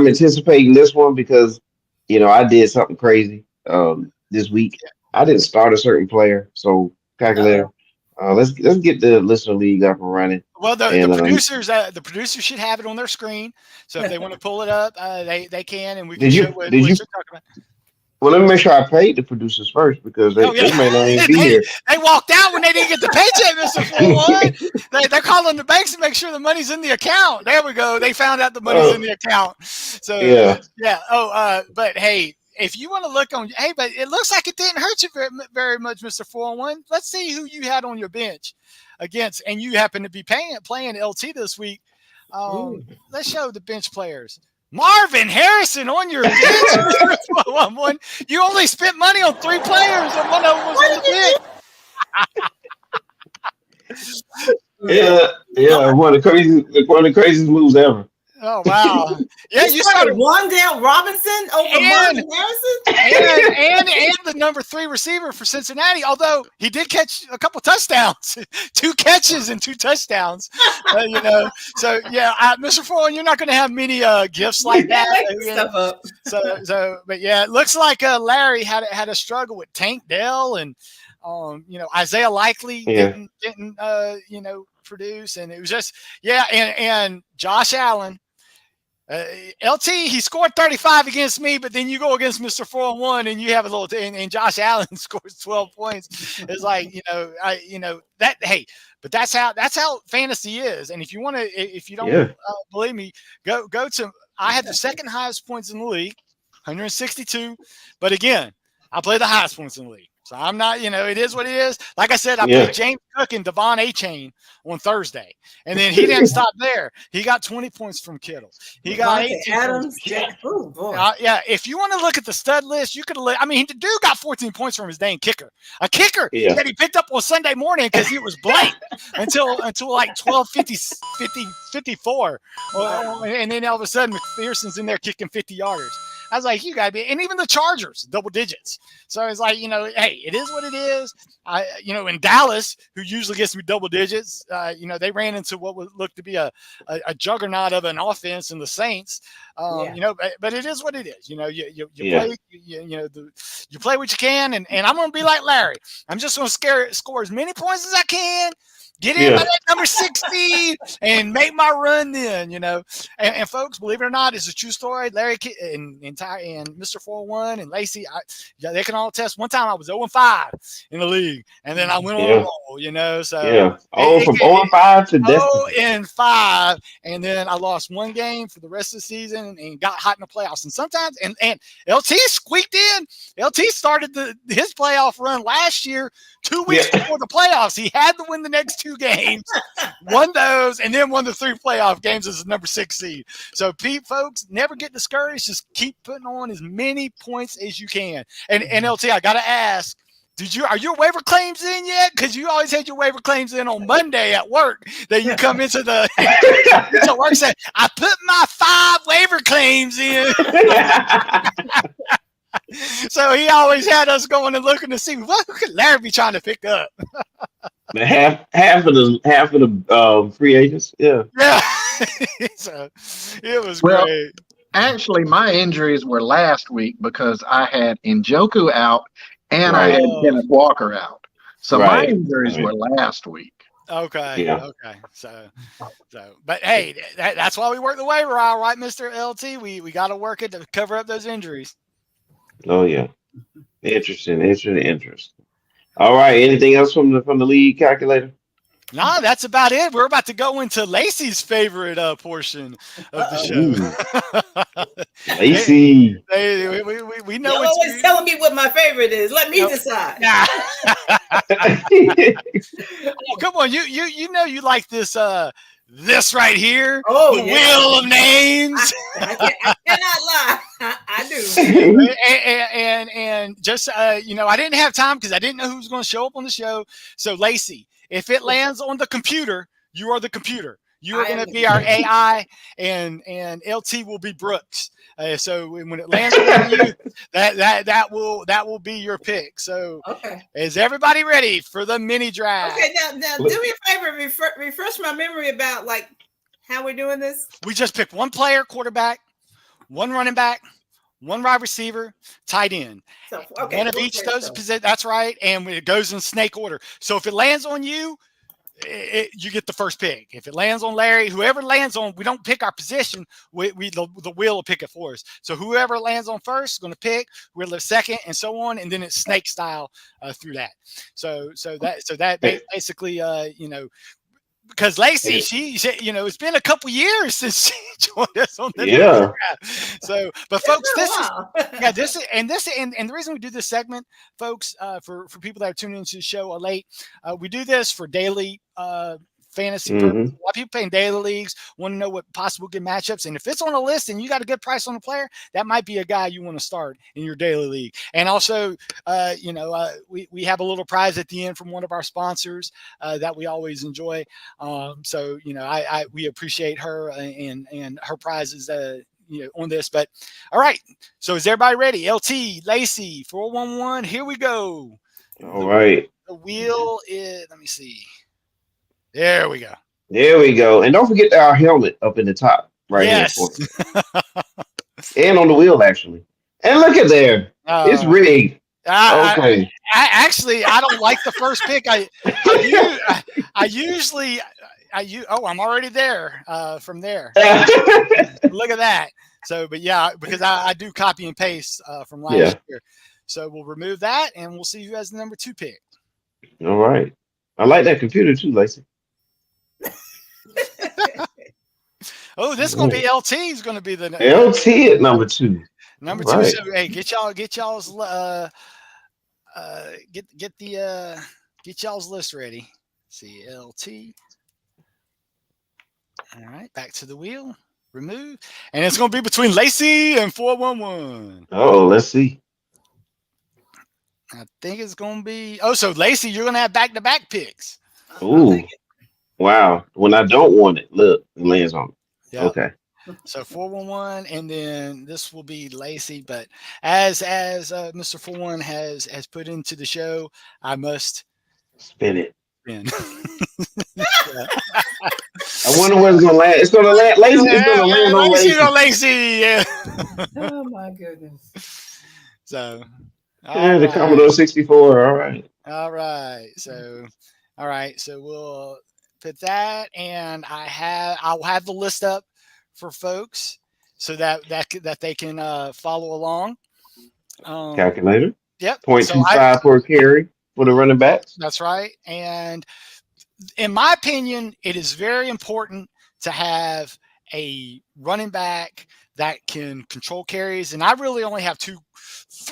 anticipating this one because I did something crazy this week. I didn't start a certain player, so calculator. Let's get the listener league up and running. Well, the producers should have it on their screen, so if they want to pull it up, they can, and we can show what you're talking about. Well, let me make sure I paid the producers first because they may not even be here. They walked out when they didn't get the paycheck, Mr. 401. They're calling the banks to make sure the money's in the account. There we go. They found out the money's in the account. So yeah. But hey, if you want to look on, but it looks like it didn't hurt you very, very much, Mr. 401. Let's see who you had on your bench against, and you happen to be playing LT this week. Let's show the bench players. Marvin Harrison on your bench. You only spent money on 3 players, and one of them was Yeah. One of the craziest moves ever. Oh wow! Yeah, you started Wandale Robinson over Marvin Harrison, and the number 3 receiver for Cincinnati. Although he did catch a couple touchdowns, 2 catches and 2 touchdowns. So yeah, Mr. Foreman, you're not going to have many gifts like that. Stuff up. But yeah, it looks like Larry had a struggle with Tank Dell and Isaiah Likely didn't produce, and it was just and Josh Allen. LT, he scored 35 against me, but then you go against Mr. 4-1 and you have a little, and Josh Allen scores 12 points. It's like, but that's how fantasy is. And if you don't believe me, go to, I had the second highest points in the league, 162. But again, I play the highest points in the league. So I'm not, it is what it is. Like I said, I played James Cook and Devon A-Chain on Thursday. And then he didn't stop there. He got 20 points from Kittle. He got 18 Adams. Oh, boy. If you want to look at the stud list, you could the dude got 14 points from his dang kicker. A kicker that he picked up on Sunday morning because he was blank until like 54. And then all of a sudden, McPherson's in there kicking 50-yarders. I was like, you got to be, and even the Chargers, double digits. So it's like, hey, it is what it is. In Dallas, who usually gets me double digits, they ran into what would look to be a juggernaut of an offense in the Saints. But it is what it is. You play what you can, and I'm going to be like Larry. I'm just going to score as many points as I can. Get in by that number 60 and make my run then, And folks, believe it or not, it's a true story. Larry and Mr. 4-1 and Lacey, they can all attest. One time I was 0-5 in the league, and then I went on a roll, So from 0-5 to 0-5, and then I lost one game for the rest of the season and got hot in the playoffs. And sometimes, and LT squeaked in. LT started his playoff run last year, 2 weeks before the playoffs. He had to win the next 2 games, won those, and then won the 3 playoff games as the number 6 seed. So, folks, never get discouraged. Just keep putting on as many points as you can. And LT, I got to ask, are your waiver claims in yet? Because you always had your waiver claims in on Monday at work. That you come into the work and say, I put my 5 waiver claims in. So he always had us going and looking to see what could Larry be trying to pick up. half of the free agents, yeah. So it was great. Actually, my injuries were last week because I had Njoku out and I had Kenneth Walker out. So my injuries were last week. Okay. Yeah. Okay. So, but hey, that's why we work the waiver aisle, right, Mr. LT? We got to work it to cover up those injuries. Oh yeah, interesting. All right, anything else from the league calculator? No, that's about it. We're about to go into Lacey's favorite portion of the show. Lacey, we know. You're always telling me what my favorite is. Let me decide. Oh, come on, you know you like this. This right here, the wheel of names. I cannot lie. I do. And just, I didn't have time because I didn't know who was going to show up on the show. So, Lacey, if it lands on the computer, you are the computer. You are going to be our AI, and LT will be Brooks. So when it lands on you, that will be your pick. So is everybody ready for the mini draft? Okay, now do me a favor, refresh my memory about like how we're doing this. We just picked one player, quarterback, one running back, one wide receiver, tight end. So, one of each those positions. That's right, and it goes in snake order. So if it lands on you, you get the first pick. If it lands on Larry, whoever lands on, we don't pick our position. The wheel will pick it for us. So whoever lands on first is going to pick. We'll live second, and so on, and then it's snake style through that. So that basically, because Lacey, she, it's been a couple years since she joined us on the Yeah. draft. So, but folks, Wow. this is and the reason we do this segment, folks, for people that are tuning into the show late, we do this for daily fantasy purposes. A lot of people playing daily leagues want to know what possible good matchups, and if it's on a list and you got a good price on a player, that might be a guy you want to start in your daily league. And also, we have a little prize at the end from one of our sponsors that we always enjoy. So we appreciate her and her prizes on this. But all right, so is everybody ready? LT, Lacey, 411, here we go. All right. The wheel is, let me see. There we go. There we go. And don't forget our helmet up in the top right hand corner. And on the wheel, actually. And look at there. It's rigged. Okay. I don't like the first pick. I'm already there from there. Look at that. So, but yeah, because I do copy and paste from last year. So we'll remove that and we'll see who has the number 2 pick. All right. I like that computer too, Lacey. Oh, this is going to be LT. Is going to be the LT at number 2. Number 2. Right. So hey, get y'all's get y'all's list ready. See LT. All right, back to the wheel. Remove, and it's going to be between Lacey and 411. Oh, let's see. I think it's going to be. Oh, so Lacey, you're going to have back-to-back picks. Ooh. Wow. When I don't want it, look, it lands on me. Yep. Okay. So 411, and then this will be Lacey. But as Mr. 411 has put into the show, I must spin it. Spin. I wonder where it's going to land. It's going to land. Lacey is going to land on Lacey. Lacey. Yeah. Oh my goodness. So. The Commodore 64. All right. All right. So we'll put that, and I'll have the list up for folks so that they can follow along. Calculator. Yep. 0.25 per carry for the running backs. That's right. And in my opinion, it is very important to have a running back that can control carries. And I really only have 3.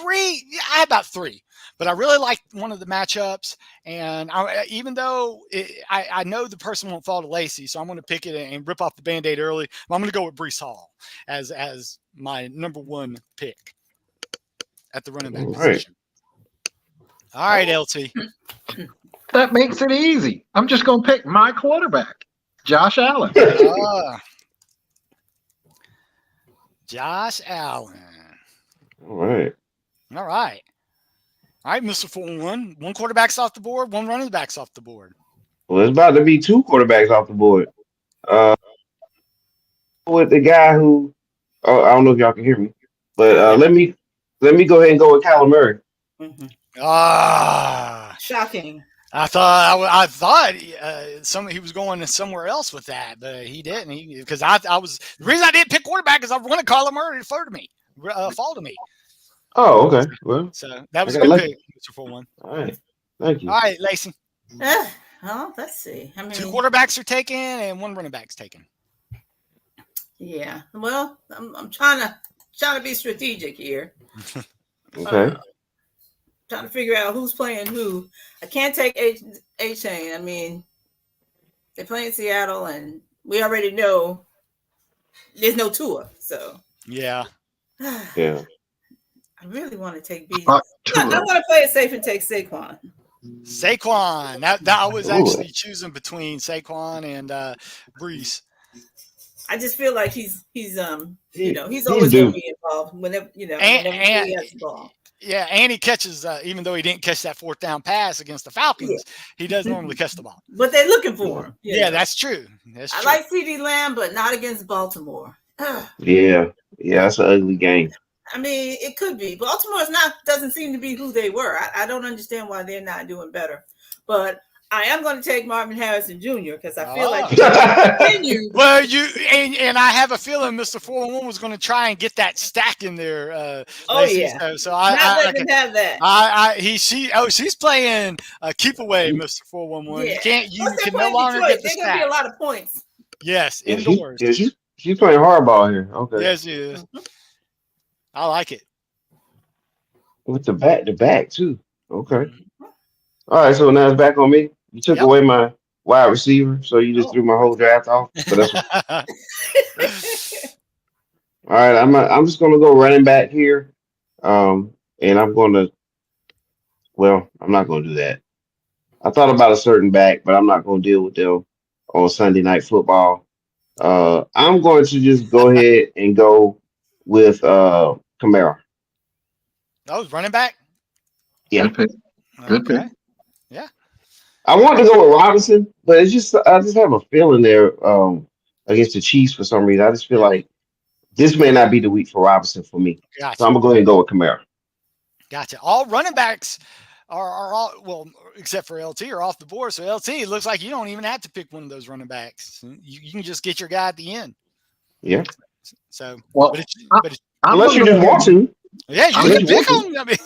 I have about 3, but I really like one of the matchups. And even though I know the person won't fall to Lacey, so I'm going to pick it and rip off the Band-Aid early. I'm going to go with Breece Hall as my number 1 pick at the running back position. All right, LT. That makes it easy. I'm just going to pick my quarterback, Josh Allen. Josh Allen. All right. All right, Mr. 411. 1 quarterback's off the board, 1 running back's off the board. Well, it's about to be 2 quarterbacks off the board. With the guy who, I don't know if y'all can hear me, but let me go ahead and go with Kyler Murray. Mm-hmm. Shocking. I thought he was going somewhere else with that, but he didn't. Because the reason I didn't pick quarterback is I wanted Kyler Murray to fall to me. Oh, okay. Well, so that was a good pick, Mr. 4-1. All right, thank you. All right, Lacey. Well, let's see. 2 quarterbacks are taken and 1 running back's taken. Yeah. Well, I'm trying to be strategic here. Okay. Trying to figure out who's playing who. I can't take A-Chain. I mean, they're playing Seattle, and we already know there's no Tua. So yeah. Yeah. I really want to take B. I want to play it safe and take Saquon. That I was actually choosing between Saquon and Breece. I just feel like he's always going to be involved whenever he has the ball. Yeah, and he catches, even though he didn't catch that 4th down pass against the Falcons, he does normally catch the ball. But they're looking for him. Yeah, that's true. I like CeeDee Lamb, but not against Baltimore. Yeah, that's an ugly game. I mean, it could be. Baltimore doesn't seem to be who they were. I don't understand why they're not doing better. But I am going to take Marvin Harrison Jr. because I feel like Ah. continue. Well, and I have a feeling Mr. 411 was going to try and get that stack in there. Oh, Lacey. yeah. So Not letting him have that. she's playing keep away, Mr. 411. Yeah. You Plus, they're can no playing longer Detroit. get the They're going to be stack. a lot of points. Yes, Yeah, indoors. she's playing hardball here. Okay. Yes, she is. I like it. With the back too. Okay. Mhm. All right, so now it's back on me. You took Yep. away my wide receiver, so you just Oh. threw my whole draft off. So that's all right. I'm just gonna go running back here. And I'm not gonna do that. I thought about a certain back, but I'm not gonna deal with them on Sunday night football. I'm going to just go ahead and go with Kamara. Oh, running back. Yeah. Good pick. Good pick. Okay. Yeah. I want to go with Robinson, but I just have a feeling there against the Chiefs for some reason. I just feel like this may not be the week for Robinson for me. So Gotcha. I'm gonna go ahead and go with Kamara. Gotcha. All running backs are all, well, except for LT, are off the board. So LT, it looks like you don't even have to pick one of those running backs. You can just get your guy at the end. Yeah. So, Well, but I'm Unless you gonna just go want ahead- to. yeah, you Unless can you pick want them. I mean,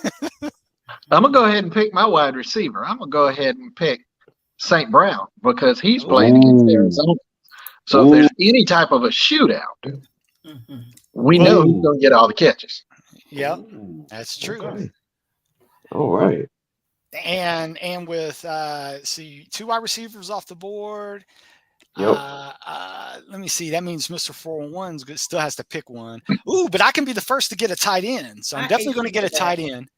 I'm gonna go ahead and pick my wide receiver. I'm gonna go ahead and pick St. Brown because he's playing against Ooh. Arizona. So if there's any type of a shootout, Mhm. we know he's gonna get all the catches. yeah, Ooh. that's true. Okay. All right. And with two wide receivers off the board. Yep. Let me see. That means Mr. 401 still has to pick one. Ooh, but I can be the first to get a tight end, so I'm I definitely hate going to you get a for that. tight end.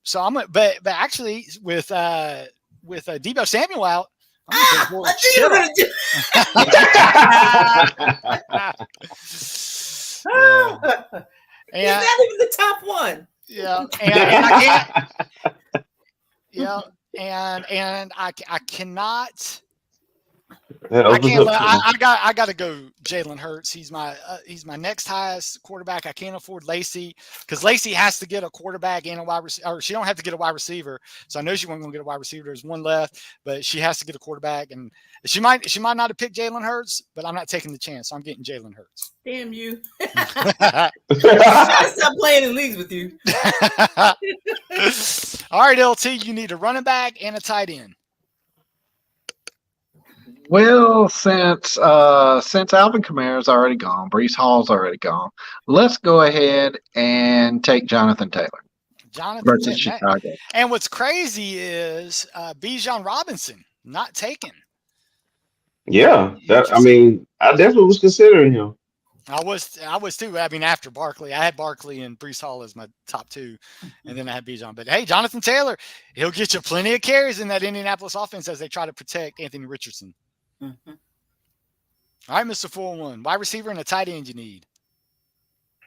So I'm gonna, but actually with Debo Samuel out, I'm gonna I knew you were going to do He's and not even the top one. yeah, and I can't. Yeah, and I cannot. That I opens can't. up trouble. I got to go. Jalen Hurts. He's my next highest quarterback. I can't afford Lacey because Lacey has to get a quarterback and a wide receiver. Or she don't have to get a wide receiver. So I know she wasn't going to get a wide receiver. There's one left, but she has to get a quarterback, and she might not have picked Jalen Hurts, but I'm not taking the chance. So I'm getting Jalen Hurts. Damn you. I stop playing in leagues with you. All right, LT. You need a running back and a tight end. Well, since Alvin Kamara's already gone, Brees Hall's already gone, let's go ahead and take Jonathan Taylor Jonathan versus Taylor. Chicago. And what's crazy is Bijan Robinson not taken. Yeah. I Interesting. definitely was considering him. I was too. I mean, after Barkley, I had Barkley and Brees Hall as my top two, and then I had Bijan. But hey, Jonathan Taylor, he'll get you plenty of carries in that Indianapolis offense as they try to protect Anthony Richardson. Mm-hmm. All right, Mr. 401, wide receiver and a tight end you need.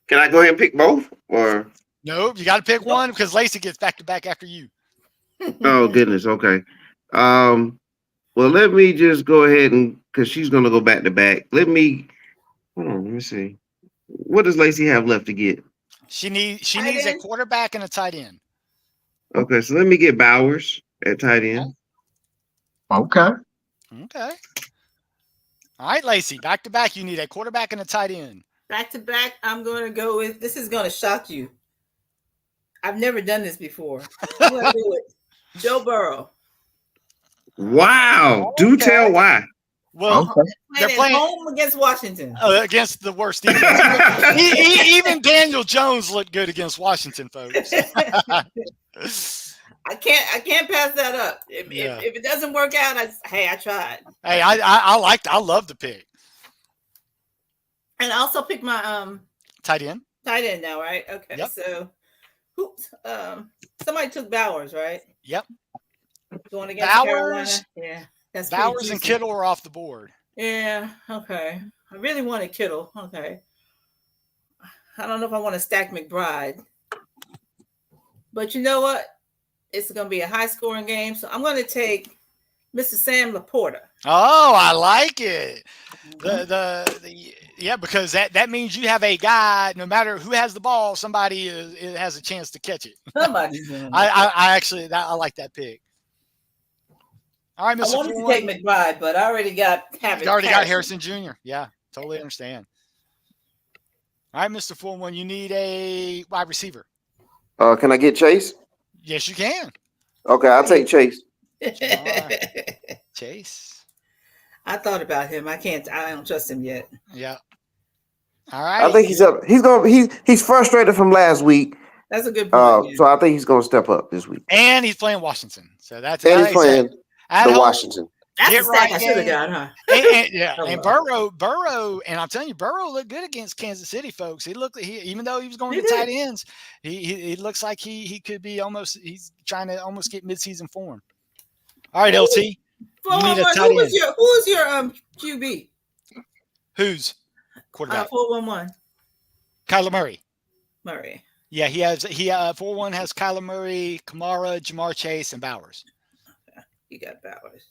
Can I go ahead and pick both? Or Nope, you got to pick one because Lacey gets back to back after you. oh goodness, okay. Well, let me just go ahead and because she's gonna go back to back. Hold on, let me see. What does Lacey have left to get? She needs a end. quarterback and a tight end. Okay, so let me get Bowers at tight end. Okay. Okay. All right, Lacey, back to back. You need a quarterback and a tight end. Back to back, I'm going to go with, this is going to shock you. I've never done this before. I'm going to do it. Joe Burrow. Wow. Do Okay. tell why. Well, Okay. they're playing home against Washington. Against the worst defense. Even Daniel Jones looked good against Washington, folks. I can't pass that up. If it doesn't work out, I tried. Hey, I love the pick. And I also pick my tight end now, right? Okay. Yep. So somebody took Bowers, right? Yep. Going against Bowers. Carolina. Yeah. That's Bowers and Kittle are off the board. Yeah, okay. I really wanted Kittle. Okay. I don't know if I want to stack McBride. But you know what? It's going to be a high-scoring game, so I'm going to take Mr. Sam Laporta. Oh, I like it. Yeah, because that means you have a guy. No matter who has the ball, somebody has a chance to catch it. Somebody's doing it. I like that pick. All right, I Mr. wanted to take 4-1. McBride, but I already got You already got Harrison Jr. Yeah, totally understand. All right, Mr. 4-1, you need a wide receiver. Can I get Chase? Yes, you can. Okay, I'll take Chase. Chase. I thought about him. I don't trust him yet. Yeah. All right. I think he's up. He's frustrated from last week. That's a good point. So I think he's gonna step up this week. And he's playing Washington. So that's and he's playing at the home, Washington. That's get the stack right I should have game. got, huh? And Burrow, and I'm telling you, Burrow looked good against Kansas City, folks. Even though he was going to tight ends, he looks like he could be he's trying to almost get midseason form. All right, LT, you need a tight end. Who was your QB? Who's quarterback? 411. Kyler Murray. Murray. Yeah, he 4-1 has Kyler Murray, Kamara, Jamar Chase, and Bowers. Okay. You got Bowers.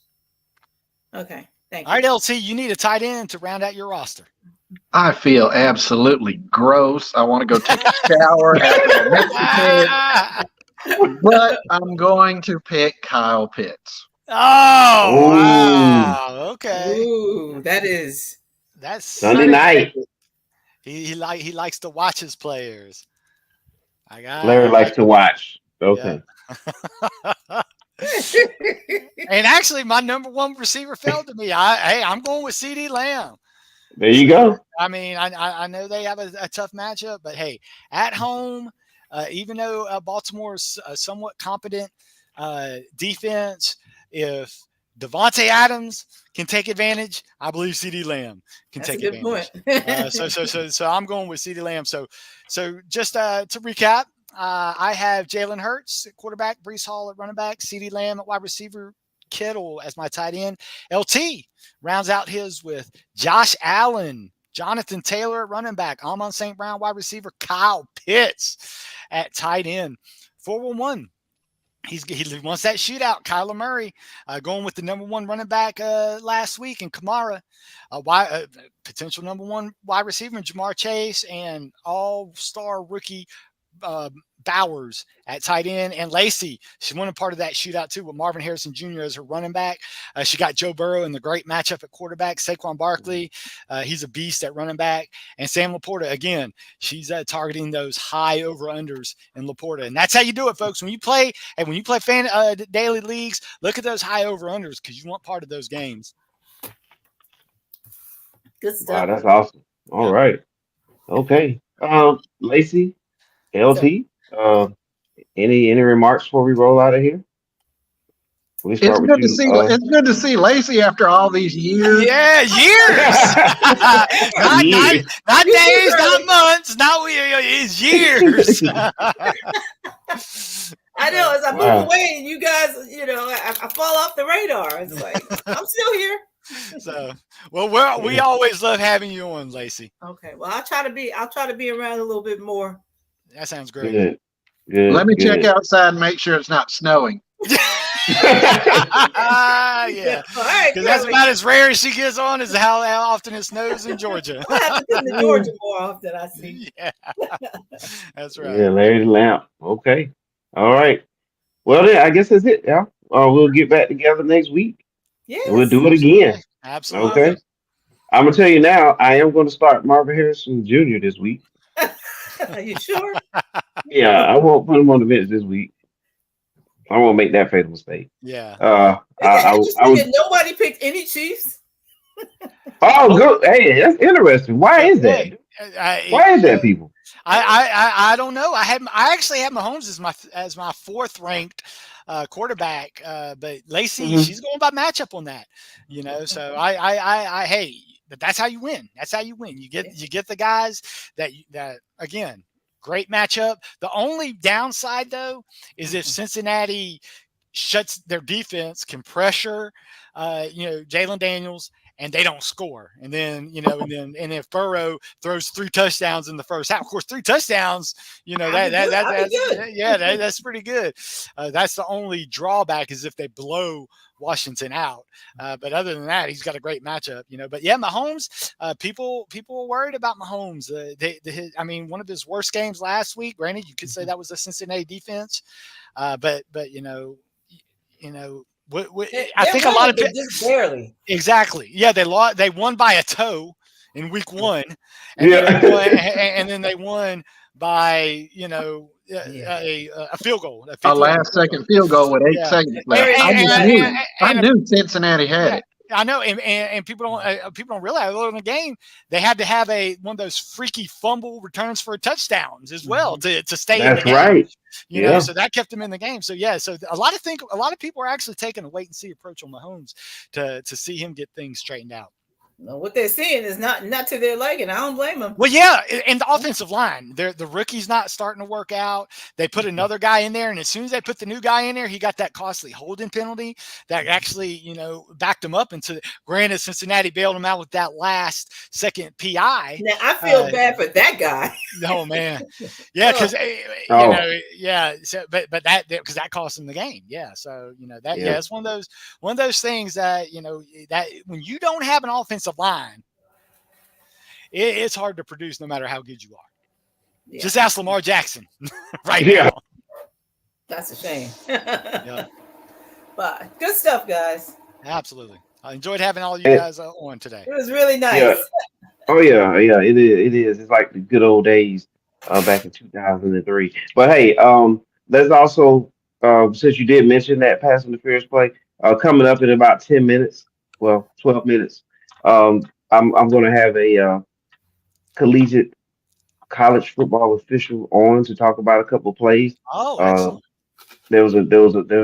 Okay, thank you. All right, LT, you need a tight end to round out your roster. I feel absolutely gross. I want to go take a shower after the next pick, but I'm going to pick Kyle Pitts. Oh, wow. Okay. Ooh, that's Sunday night. He likes to watch his players. Larry likes to watch. Okay. Yeah. And actually, my number one receiver fell to me. I'm going with CD Lamb. There you go. I mean, I know they have a tough matchup, but hey, at home, even though Baltimore's a somewhat competent defense, if Devontae Adams can take advantage, I believe CD Lamb can take advantage. So I'm going with CD Lamb. So just to recap, I have Jalen Hurts at quarterback, Breece Hall at running back, CD Lamb at wide receiver, Kittle as my tight end. LT rounds out his with Josh Allen, Jonathan Taylor at running back, Amon St. Brown wide receiver, Kyle Pitts at tight end. 4-1. He wants that shootout. Kyler Murray going with the number one running back last week, and Kamara, potential number one wide receiver, Jamar Chase, and all-star rookie Bowers at tight end, and Lacey. She won a part of that shootout too with Marvin Harrison Jr. as her running back. She got Joe Burrow in the great matchup at quarterback. Saquon Barkley, he's a beast at running back, and Sam Laporta again. She's targeting those high over-unders in Laporta, and that's how you do it, folks. When you play daily leagues, look at those high over-unders because you want part of those games. Good stuff. Wow, that's awesome. All right. Okay. Lacey, LT, any remarks before we roll out of here? We It's start with good you. to see. It's good to see Lacey after all these years. Yeah, years. not days, not months, not it's years. I know. As I move away, and you guys, I fall off the radar. It's like I'm still here. So, we always love having you on, Lacey. Okay. Well, I'll try to be around a little bit more. That sounds great. Good. Let me check outside and make sure it's not snowing. Yeah, because that's about as rare as she gets on is how often it snows in Georgia. I have to come to Georgia more often, I see. Yeah, that's right. Yeah, Larry's Lamp. Okay. All right. Well, then I guess that's it. Yeah. We'll get back together next week. Yes. And we'll do it again. Absolutely. Okay. I'm gonna tell you now. I am going to start Marvin Harrison Jr. this week. Are you sure? Yeah, I won't put him on the bench this week. I won't make that fatal mistake. Yeah. I was. Nobody picked any Chiefs. Oh, good. Hey, that's interesting. Why is that? Why is that, people? I don't know. I actually had Mahomes as my fourth ranked quarterback, but Lacey, she's going by matchup on that. So I hey, but that's how you win. That's how you win. You get the guys that again, great matchup. The only downside though is if Cincinnati shuts their defense, can pressure Jalen Daniels, and they don't score. And then, and if Burrow throws 3 touchdowns in the first half, of course, 3 touchdowns, that's pretty good. That's the only drawback is if they blow Washington out. But other than that, he's got a great matchup, But yeah, Mahomes, people are worried about Mahomes. One of his worst games last week, granted, you could say that was the Cincinnati defense. But I think a lot of people just barely. Exactly. Yeah, they lost. They won by a toe in week 1, and Yeah. then they won, and then they won by a field goal, A 50-yard last second field goal with 8 Yeah. seconds left. Very I just interesting. knew. I knew Cincinnati had it. I know, and people don't realize earlier in the game they had to have one of those freaky fumble returns for touchdowns as well to stay in the That's game. right. You know, so that kept them in the game. So so a lot of people are actually taking a wait and see approach on Mahomes to see him get things straightened out. What they're seeing is not to their liking. I don't blame them. Well, yeah, and the offensive line, the rookie's not starting to work out. They put another guy in there, and as soon as they put the new guy in there, he got that costly holding penalty that actually, backed him up into. Granted, Cincinnati bailed him out with that last second PI. Now I feel bad for that guy. No, man, yeah, because So, but that because that cost him the game. Yeah, so it's one of those things that that when you don't have an offensive line, it's hard to produce no matter how good you are. Yeah. Just ask Lamar Jackson now. That's a shame. Yeah. But good stuff, guys. Absolutely. I enjoyed having all you guys on today. It was really nice. Yeah. Oh yeah, it is. It's like the good old days back in 2003. But hey, let's also since you did mention that pass interference play, coming up in about 10 minutes, 12 minutes, I'm going to have a collegiate college football official on to talk about a couple of plays. Oh, excellent. There was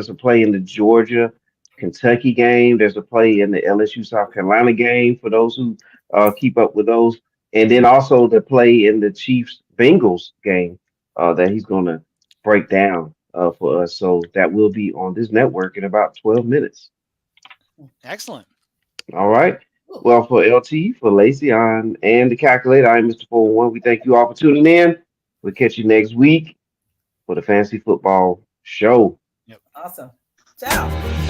a play in the Georgia Kentucky game. There's a play in the LSU South Carolina game for those who keep up with those, and then also the play in the Chiefs Bengals game that he's going to break down for us. So that will be on this network in about 12 minutes. Excellent. All right. Well, for LT, for Lacey, and the calculator, I'm Mr. 401. We thank you all for tuning in. We'll catch you next week for the Fantasy Football Show. Yep. Awesome. Ciao.